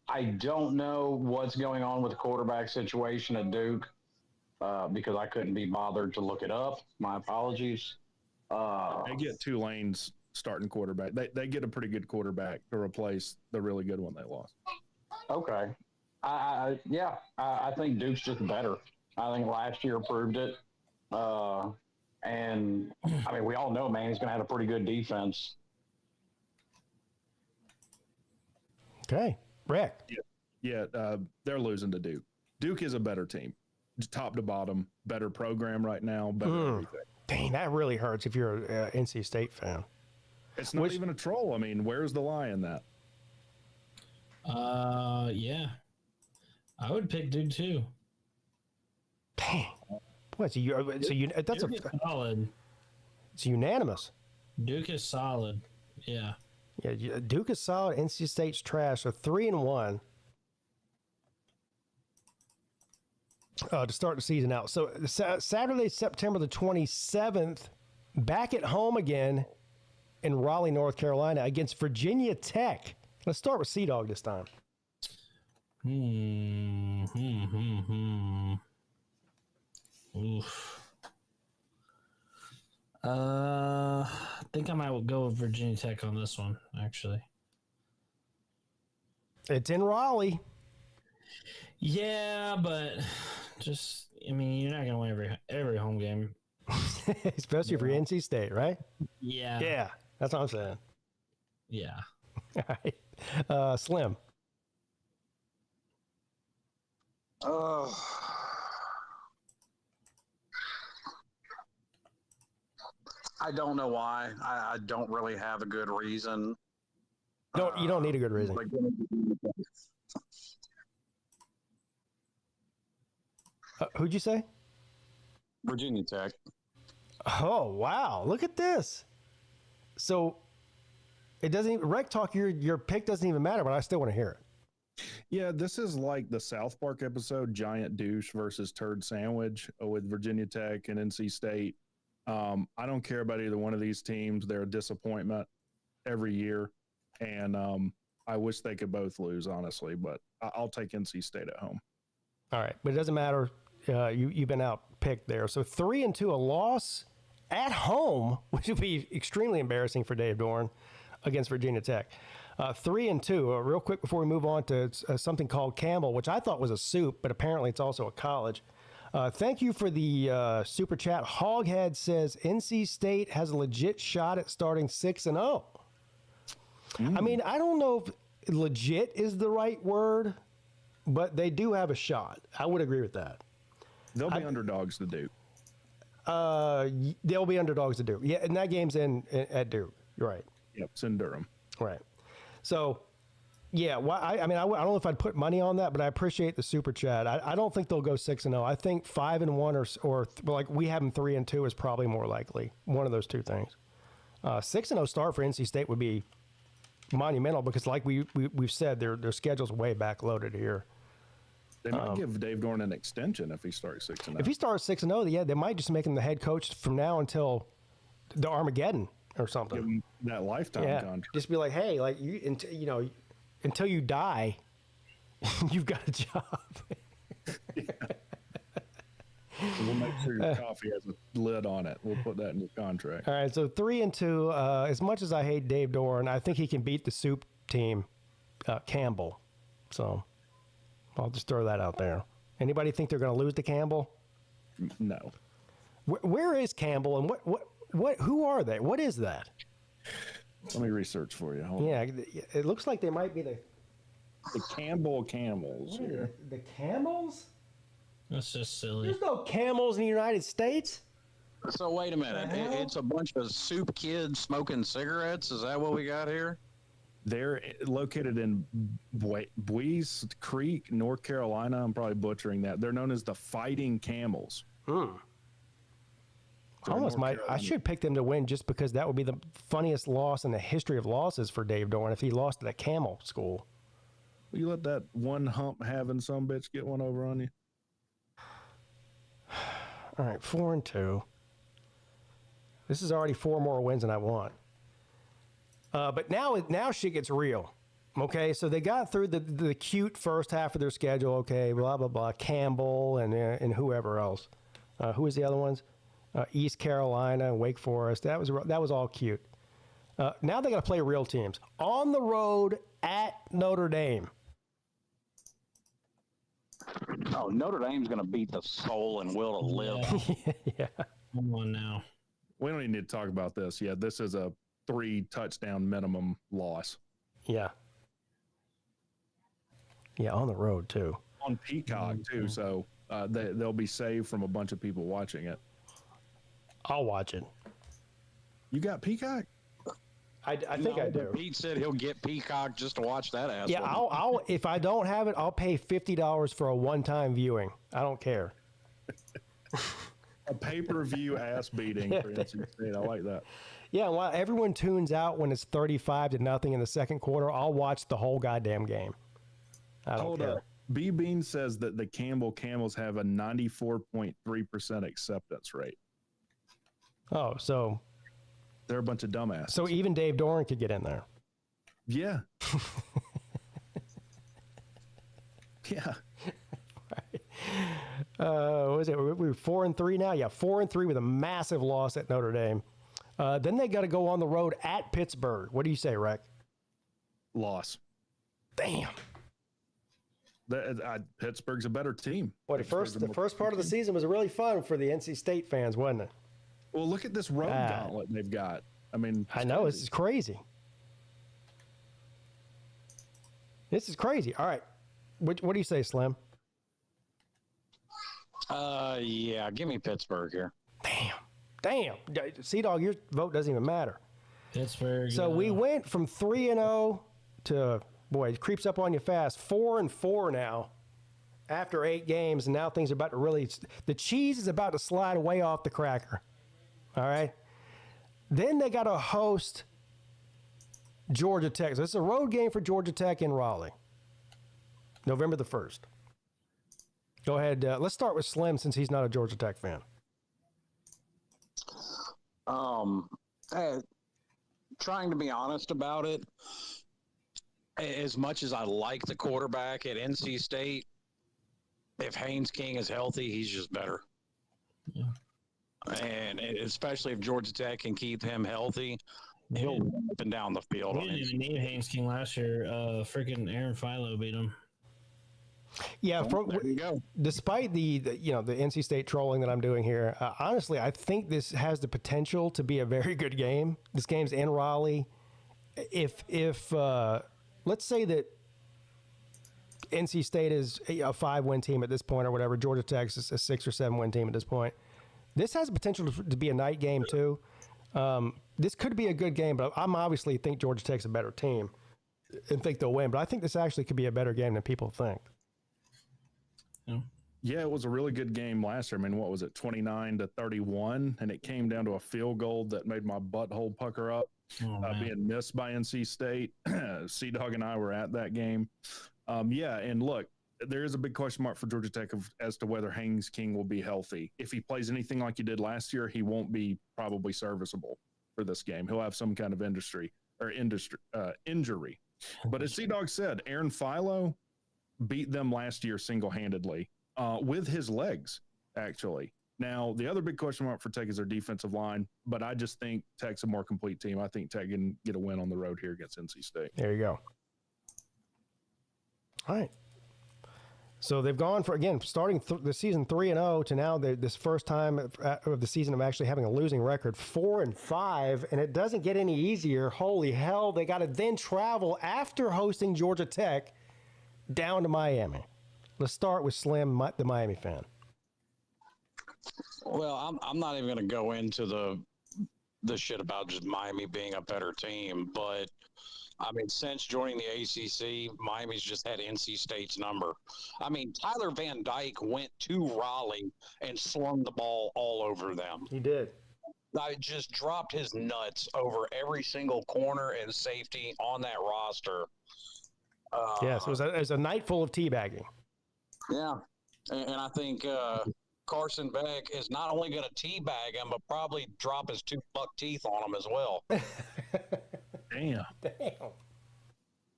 I don't know what's going on with the quarterback situation at Duke, because I couldn't be bothered to look it up. My apologies. They get Tulane's starting quarterback. They get a pretty good quarterback to replace the really good one they lost. Okay. I think Duke's just better. I think last year proved it. And, I mean, we all know, man, he's going to have a pretty good defense. Okay. Rick. Yeah, they're losing to Duke. Duke is a better team. Top to bottom, better program right now, better everything. Dang, that really hurts if you're an NC State fan. It's not even a troll. I mean, where's the lie in that? Yeah. I would pick Duke too. Dang. What? That's Duke is solid. It's unanimous. Duke is solid. Yeah. Yeah, Duke is solid. NC State's trash. So 3-1 to start the season out. So Saturday, September the 27th, back at home again in Raleigh, North Carolina against Virginia Tech. Let's start with Sea-Dog this time. Oof. I think I might go with Virginia Tech on this one, actually. It's in Raleigh. Yeah, but just, I mean, you're not going to win every home game. Especially for NC State, right? Yeah. Yeah, that's what I'm saying. Yeah. All right. Slim. I don't know why. I don't really have a good reason. No, you don't need a good reason. Who'd you say? Virginia Tech. Oh, wow. Look at this. So it doesn't even, Rec Talk, your pick doesn't even matter, but I still want to hear it. Yeah, this is like the South Park episode, Giant Douche versus Turd Sandwich with Virginia Tech and NC State. I don't care about either one of these teams. They're a disappointment every year. And I wish they could both lose, honestly, but I'll take NC State at home. All right. But it doesn't matter. You've been out-picked there. So 3-2, a loss at home, which would be extremely embarrassing for Dave Dorn against Virginia Tech. 3-2. Real quick before we move on to something called Campbell, which I thought was a soup, but apparently it's also a college. Thank you for the super chat. Hoghead says NC State has a legit shot at starting 6-0. I mean, I don't know if legit is the right word, but they do have a shot. I would agree with that. They'll be underdogs to Duke. They'll be underdogs to Duke. Yeah, and that game's at Duke. You're right. Yep, it's in Durham. Right. So, yeah, I don't know if I'd put money on that, but I appreciate the super chat. I don't think they'll go 6-0. I think 5-1 or like we have them 3-2 is probably more likely. One of those two things. 6-0 start for NC State would be monumental because, like we've said, their schedule's way backloaded here. They might give Dave Dorn an extension if he starts 6-0. If he starts 6-0, yeah, they might just make him the head coach from now until the Armageddon or something. Give him that lifetime contract. Just be like, hey, like until you die, you've got a job. We'll make sure your coffee has a lid on it. We'll put that in your contract. All right, so 3-2. As much as I hate Dave Dorn, I think he can beat the soup team, Campbell. So I'll just throw that out there. Anybody think they're going to lose to Campbell? No. Where is Campbell, and what? Who are they? What is that? Let me research for you. Hold on. It looks like they might be the Campbell Camels here. The Camels? That's just silly. There's no camels in the United States. So wait a minute. It's a bunch of soup kids smoking cigarettes. Is that what we got here? They're located in Buies Creek, North Carolina. I'm probably butchering that. They're known as the Fighting Camels. I should pick them to win just because that would be the funniest loss in the history of losses for Dave Dorn if he lost at a camel school. Will you let that one hump having some bitch get one over on you? All right, 4-2. This is already 4 more wins than I want. But now shit gets real. Okay, so they got through the cute first half of their schedule. Okay, blah blah blah. Campbell and whoever else. Who was the other ones? East Carolina, Wake Forest. That was all cute. Now they got to play real teams on the road at Notre Dame. Oh, Notre Dame's going to beat the soul and will to live. Yeah. Come on now. We don't even need to talk about this. Yeah, this is a 3 touchdown minimum loss. Yeah. Yeah, on the road too. On Peacock too, so they'll be saved from a bunch of people watching it. I'll watch it. You got Peacock? I think I do. Pete said he'll get Peacock just to watch that ass. Yeah, I'll if I don't have it, I'll pay $50 for a one-time viewing. I don't care. A pay-per-view ass beating for NC State. I like that. Yeah, while everyone tunes out when it's 35-0 in the second quarter, I'll watch the whole goddamn game. I don't care. Up. B Bean says that the Campbell Camels have a 94.3% acceptance rate. Oh, so they're a bunch of dumbasses. So even Dave Doran could get in there. Yeah. Yeah. What was it? We're 4-3 now. Yeah, 4-3 with a massive loss at Notre Dame. Then they got to go on the road at Pittsburgh. What do you say, Rec? Loss. Damn. Pittsburgh's a better team. Well, the first part of the season was really fun for the NC State fans, wasn't it? Well, look at this road gauntlet they've got. I mean, I know this is crazy. This is crazy. All right, what do you say, Slim? Yeah, give me Pittsburgh here. Damn. C-Dog, your vote doesn't even matter. Pittsburgh. So we went from 3-0 to, boy, it creeps up on you fast, 4-4 now after 8 games, and now things are about to really, the cheese is about to slide away off the cracker. All right? Then they got to host Georgia Tech. So it's a road game for Georgia Tech in Raleigh, November the 1st. Go ahead. Let's start with Slim since he's not a Georgia Tech fan. Trying to be honest about it, as much as I like the quarterback at NC State, if Haynes King is healthy, he's just better. Yeah. And especially if Georgia Tech can keep him healthy, he'll up and down the field. We didn't even need Haynes King last year. Freaking Aaron Philo beat him. Yeah, There you go. Despite the NC State trolling that I'm doing here, honestly, I think this has the potential to be a very good game. This game's in Raleigh. If let's say that NC State is a 5-win team at this point or whatever, Georgia Tech's is a 6 or 7-win team at this point, this has the potential to be a night game too. This could be a good game, but I'm obviously think Georgia Tech's a better team and think they'll win. But I think this actually could be a better game than people think. Yeah, it was a really good game last year. I mean, what was it, 29-31? And it came down to a field goal that made my butthole pucker up, being missed by NC State. C-Dog and I were at that game. Yeah, and look, there is a big question mark for Georgia Tech as to whether Haynes King will be healthy. If he plays anything like he did last year, he won't be probably serviceable for this game. He'll have some kind of injury. But as C-Dog said, Aaron Philo beat them last year single-handedly with his legs, actually. Now, the other big question mark for Tech is their defensive line, but I just think Tech's a more complete team. I think Tech can get a win on the road here against NC State. There you go. All right. So they've gone for, again, starting the season 3-0 to now this first time of the season of actually having a losing record, 4-5, and it doesn't get any easier. Holy hell, they got to then travel after hosting Georgia Tech down to Miami. Let's start with Slim, the Miami fan. Well, I'm not even going to go into the shit about just Miami being a better team, but I mean, since joining the ACC, Miami's just had NC State's number. I mean, Tyler Van Dyke went to Raleigh and slung the ball all over them. He did. I just dropped his nuts over every single corner and safety on that roster. Yes, it was a night full of teabagging. Yeah, and I think Carson Beck is not only going to teabag him, but probably drop his 2 buck teeth on him as well. Damn.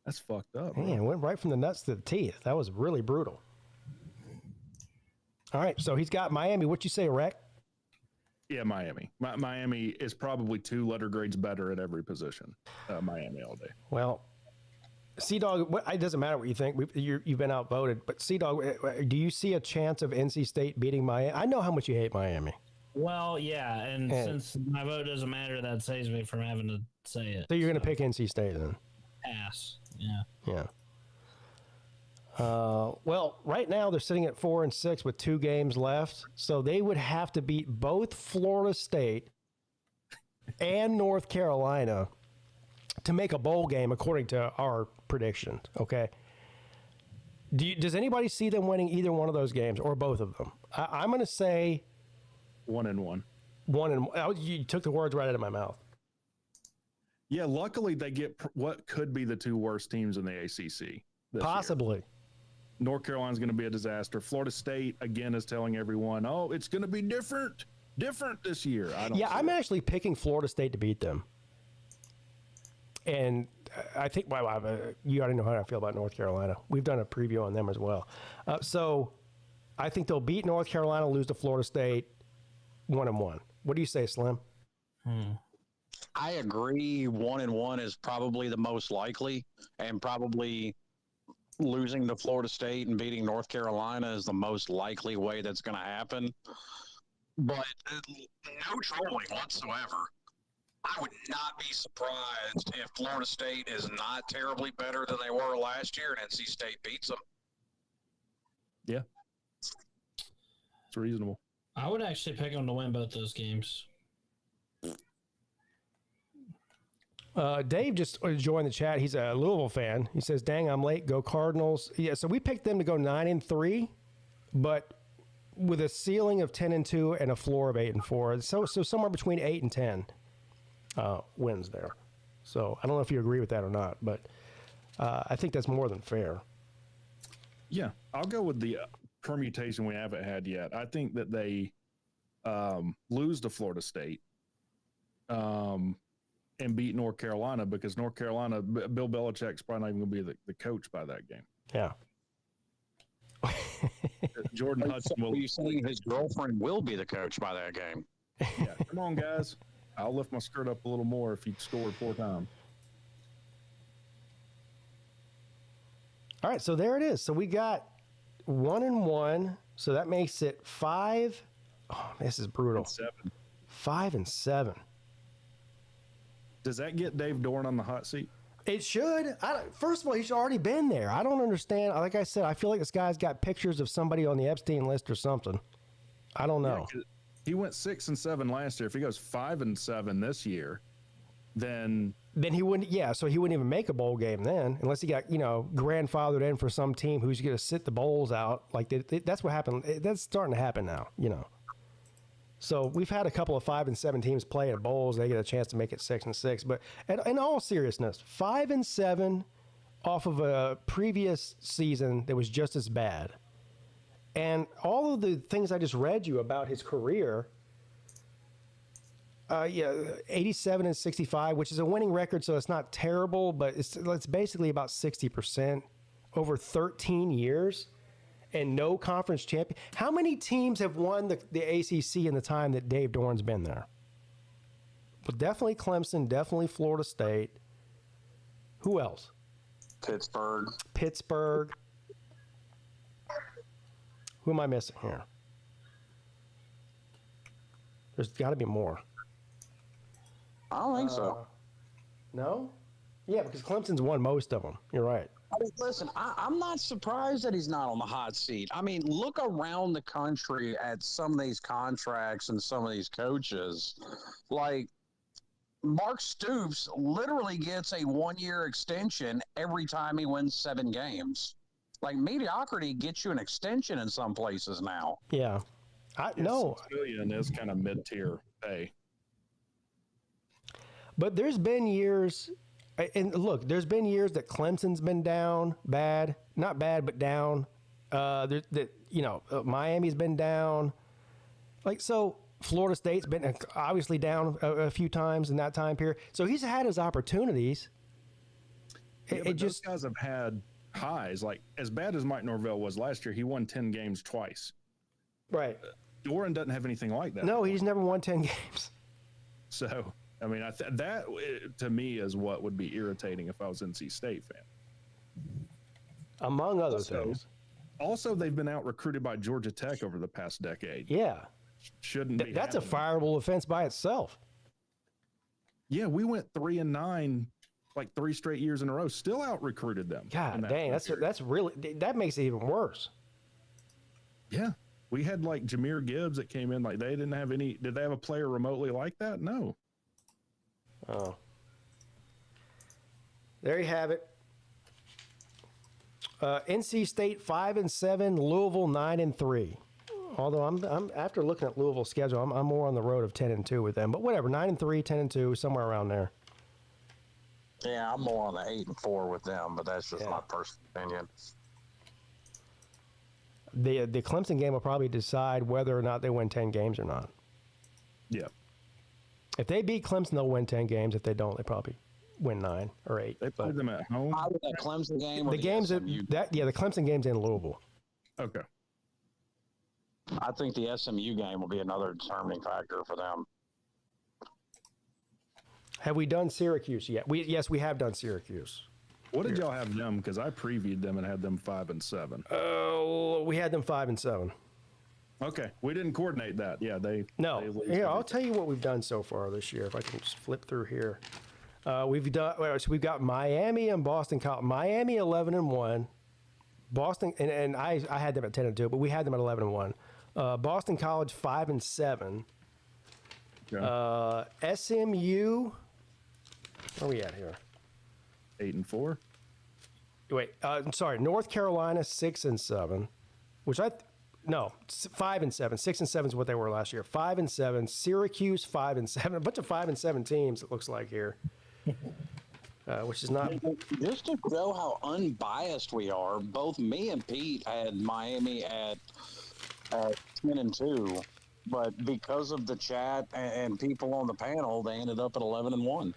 That's fucked up. Man, it went right from the nuts to the teeth. That was really brutal. All right, so he's got Miami. What you say, Rec? Yeah, Miami. Miami is probably 2 letter grades better at every position. Miami all day. Well, C-Dog, it doesn't matter what you think. You've been outvoted. But C-Dog, do you see a chance of NC State beating Miami? I know how much you hate Miami. Well, yeah, and since my vote doesn't matter, that saves me from having to say it. So you're going to pick NC State then? Pass. Yeah. Yeah. Well, right now they're sitting at 4-6 with 2 games left. So they would have to beat both Florida State and North Carolina to make a bowl game, according to our predictions. Okay. Does anybody see them winning either one of those games or both of them? I'm going to say 1-1. 1-1. You took the words right out of my mouth. Yeah, luckily they get what could be the 2 worst teams in the ACC. Possibly. Year. North Carolina's going to be a disaster. Florida State, again, is telling everyone, oh, it's going to be different. different this year. I'm actually picking Florida State to beat them. And I think, you already know how I feel about North Carolina. We've done a preview on them as well. So I think they'll beat North Carolina, lose to Florida State 1-1. What do you say, Slim? I agree. 1-1 is probably the most likely, and probably losing to Florida State and beating North Carolina is the most likely way that's going to happen. But no trolling whatsoever. I would not be surprised if Florida State is not terribly better than they were last year and NC State beats them. Yeah. It's reasonable. I would actually pick them to win both those games. Dave just joined the chat. He's a Louisville fan. He says, dang, I'm late. Go Cardinals. Yeah, so we picked them to go 9-3, but with a ceiling of 10-2 and a floor of 8-4. So somewhere between 8 and 10 wins there. So I don't know if you agree with that or not, but I think that's more than fair. Yeah, I'll go with the permutation we haven't had yet. I think that they lose to Florida State and beat North Carolina, because North Carolina, Bill Belichick's probably not even going to be the coach by that game. Yeah. Jordan Hudson will. Are you saying his girlfriend will be the coach by that game? Yeah, come on, guys. I'll lift my skirt up a little more if he scored 4 times. All right, so there it is. So we got 1-1. So that makes it 5. Oh, this is brutal. 5-7. Does that get Dave Dorn on the hot seat? It should. First of all, he's already been there. I don't understand. Like I said, I feel like this guy's got pictures of somebody on the Epstein list or something. I don't know. Yeah, he went 6-7 last year. If he goes 5-7 this year, then he wouldn't. Yeah, so he wouldn't even make a bowl game then, unless he got grandfathered in for some team who's going to sit the bowls out. Like that's what happened. That's starting to happen now. So we've had a couple of 5-7 teams play at bowls. They get a chance to make it 6-6. But in all seriousness, 5-7 off of a previous season that was just as bad. And all of the things I just read you about his career, 87-65, which is a winning record, so it's not terrible, but it's basically about 60% over 13 years. And no conference champion. How many teams have won the ACC in the time that Dave Dorn's been there? Well, definitely Clemson, definitely Florida State. Who else? Pittsburgh. Who am I missing here? There's got to be more. I don't think so. No? Yeah, because Clemson's won most of them. You're right. I mean, listen, I'm not surprised that he's not on the hot seat. I mean, look around the country at some of these contracts and some of these coaches. Like, Mark Stoops literally gets a 1-year extension every time he wins 7 games. Like, mediocrity gets you an extension in some places now. Yeah. No. $6 million is kind of mid-tier pay. But there's been years... And look, there's been years that Clemson's been down, not bad, but down. Miami's been down. So Florida State's been obviously down a few times in that time period. So he's had his opportunities. Those guys have had highs. Like, as bad as Mike Norvell was last year, he won 10 games twice. Right. Doran doesn't have anything like that. No, he's never won 10 games. So... I mean, that to me is what would be irritating if I was NC State fan. Among other things. Also, they've been out recruited by Georgia Tech over the past decade. Yeah. Shouldn't be. That's happening. A fireable offense by itself. Yeah, we went 3-9, like 3 straight years in a row. Still out recruited them. God dang, that's really, that makes it even worse. Yeah. We had like Jahmyr Gibbs that came in, like they didn't have any. Did they have a player remotely like that? No. Oh, there you have it. NC State 5-7, Louisville 9-3. Although I'm after looking at Louisville's schedule, I'm more on the road of 10-2 with them. But whatever, 9-3, 10-2, somewhere around there. Yeah, I'm more on the 8-4 with them, but that's just my personal opinion. The Clemson game will probably decide whether or not they win 10 games or not. Yeah. If they beat Clemson, they'll win 10 games. If they don't, they probably win 9 or 8. They played them at home. Either that Clemson game or The games SMU. the Clemson game's in Louisville. Okay. I think the SMU game will be another determining factor for them. Have we done Syracuse yet? Yes, we have done Syracuse. What did y'all have them? Because I previewed them and had them 5-7. Oh, we had them 5-7. Okay, we didn't coordinate that. Yeah, they. No. They Here, I'll tell you what we've done so far this year. If I can just flip through here, we've got Miami and Boston College. Miami 11-1. Boston and I had them at 10-2, but we had them at 11-1. Boston College 5-7. Okay. SMU. Where are we at here? 8-4. Wait, I'm sorry. North Carolina 6-7, which 5-7. 6-7 is what they were last year. 5-7. Syracuse 5-7. A bunch of 5-7 teams. It looks like here, which is not. Just to show how unbiased we are, both me and Pete had Miami at 10-2, but because of the chat and people on the panel, they ended up at 11-1.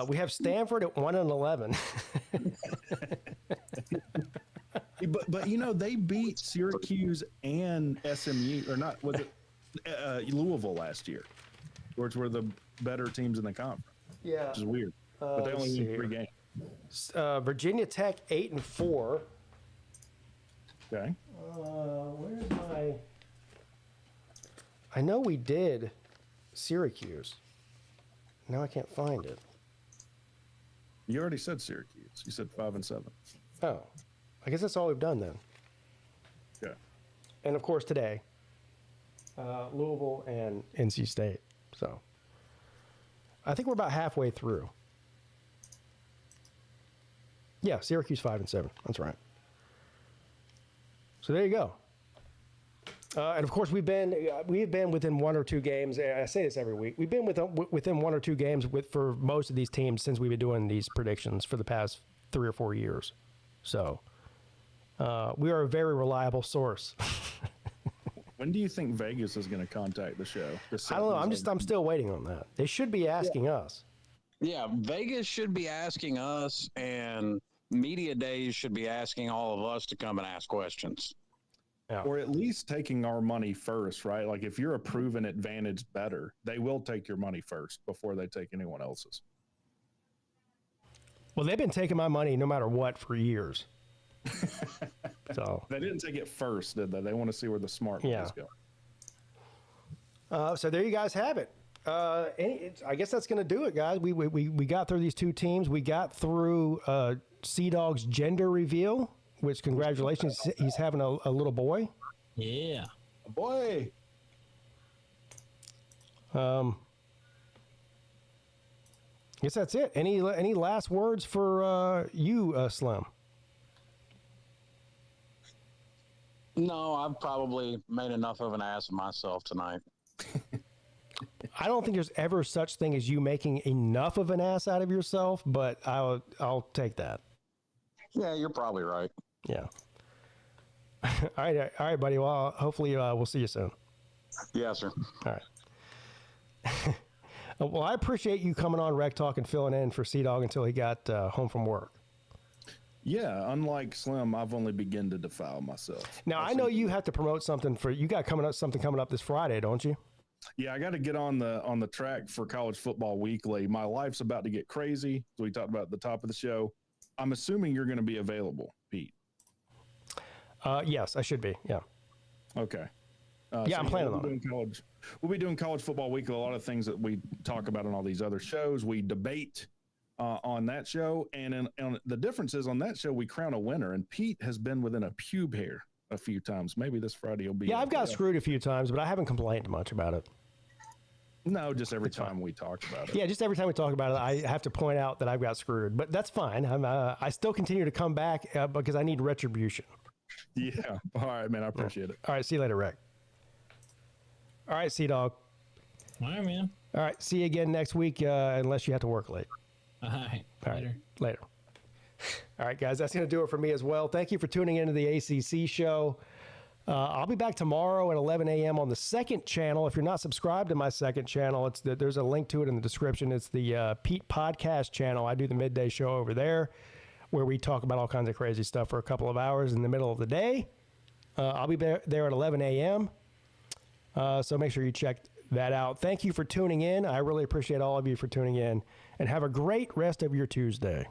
We have Stanford at 1-11. But you know, they beat Syracuse and SMU, or not, was it Louisville last year, which were the better teams in the conference. Yeah. Which is weird. But they only won 3 games. Virginia Tech 8-4. Okay. Where's my? I know we did Syracuse. Now I can't find it. You already said Syracuse. You said 5-7. Oh, I guess that's all we've done then. Yeah. And of course today, Louisville and NC State. So I think we're about halfway through. Yeah, Syracuse 5-7. That's right. So there you go. And of course, we've been within 1 or 2 games. I say this every week. We've been within 1 or 2 games for most of these teams since we've been doing these predictions for the past 3 or 4 years. So we are a very reliable source. When do you think Vegas is going to contact the show? I don't know. I'm still waiting on that. They should be asking us. Yeah, Vegas should be asking us, and Media Days should be asking all of us to come and ask questions. Yeah. Or at least taking our money first, right? Like if you're a proven advantage better, they will take your money first before they take anyone else's. Well, they've been taking my money no matter what for years. So they didn't take it first, did they? They want to see where the smart money's going. So there you guys have it. I guess that's going to do it, guys. We got through these 2 teams. We got through Sea Dog's gender reveal, which congratulations, he's having a little boy. Yeah, a boy. Guess that's it. Any last words for you, Slim? No, I've probably made enough of an ass of myself tonight. I don't think there's ever such thing as you making enough of an ass out of yourself, but I'll take that. Yeah, you're probably right. Yeah. All right, buddy. Well, hopefully we'll see you soon. Yeah, sir. All right. Well, I appreciate you coming on Rec Talk and filling in for Sea Dog until he got home from work. Yeah, unlike Slim, I've only begun to defile myself. Now, I know you have to promote something you got something coming up this Friday, don't you? Yeah, I got to get on the track for College Football Weekly. My life's about to get crazy, as we talked about at the top of the show. I'm assuming you're going to be available, Pete. Yes, I should be. Yeah. Okay. Yeah, I'm planning on it. We'll be doing College Football Weekly. A lot of things that we talk about on all these other shows, we debate on that show. And the difference is on that show, we crown a winner. And Pete has been within a pube hair a few times. Maybe this Friday will be. Yeah, I've got screwed a few times, but I haven't complained much about it. No, just every time we talk about it. Yeah, just every time we talk about it, I have to point out that I've got screwed. But that's fine. I still continue to come back because I need retribution. Yeah. All right, man. I appreciate it. All right. See you later, Rick. All right, Sea Dog. All right, man. All right. See you again next week, unless you have to work late. All right. Later. All right, guys. That's going to do it for me as well. Thank you for tuning into the ACC show. I'll be back tomorrow at 11 a.m. on the second channel. If you're not subscribed to my second channel, there's a link to it in the description. It's the Peete Podcast channel. I do the midday show over there where we talk about all kinds of crazy stuff for a couple of hours in the middle of the day. I'll be there at 11 a.m. So make sure you check that out. Thank you for tuning in. I really appreciate all of you for tuning in, and have a great rest of your Tuesday.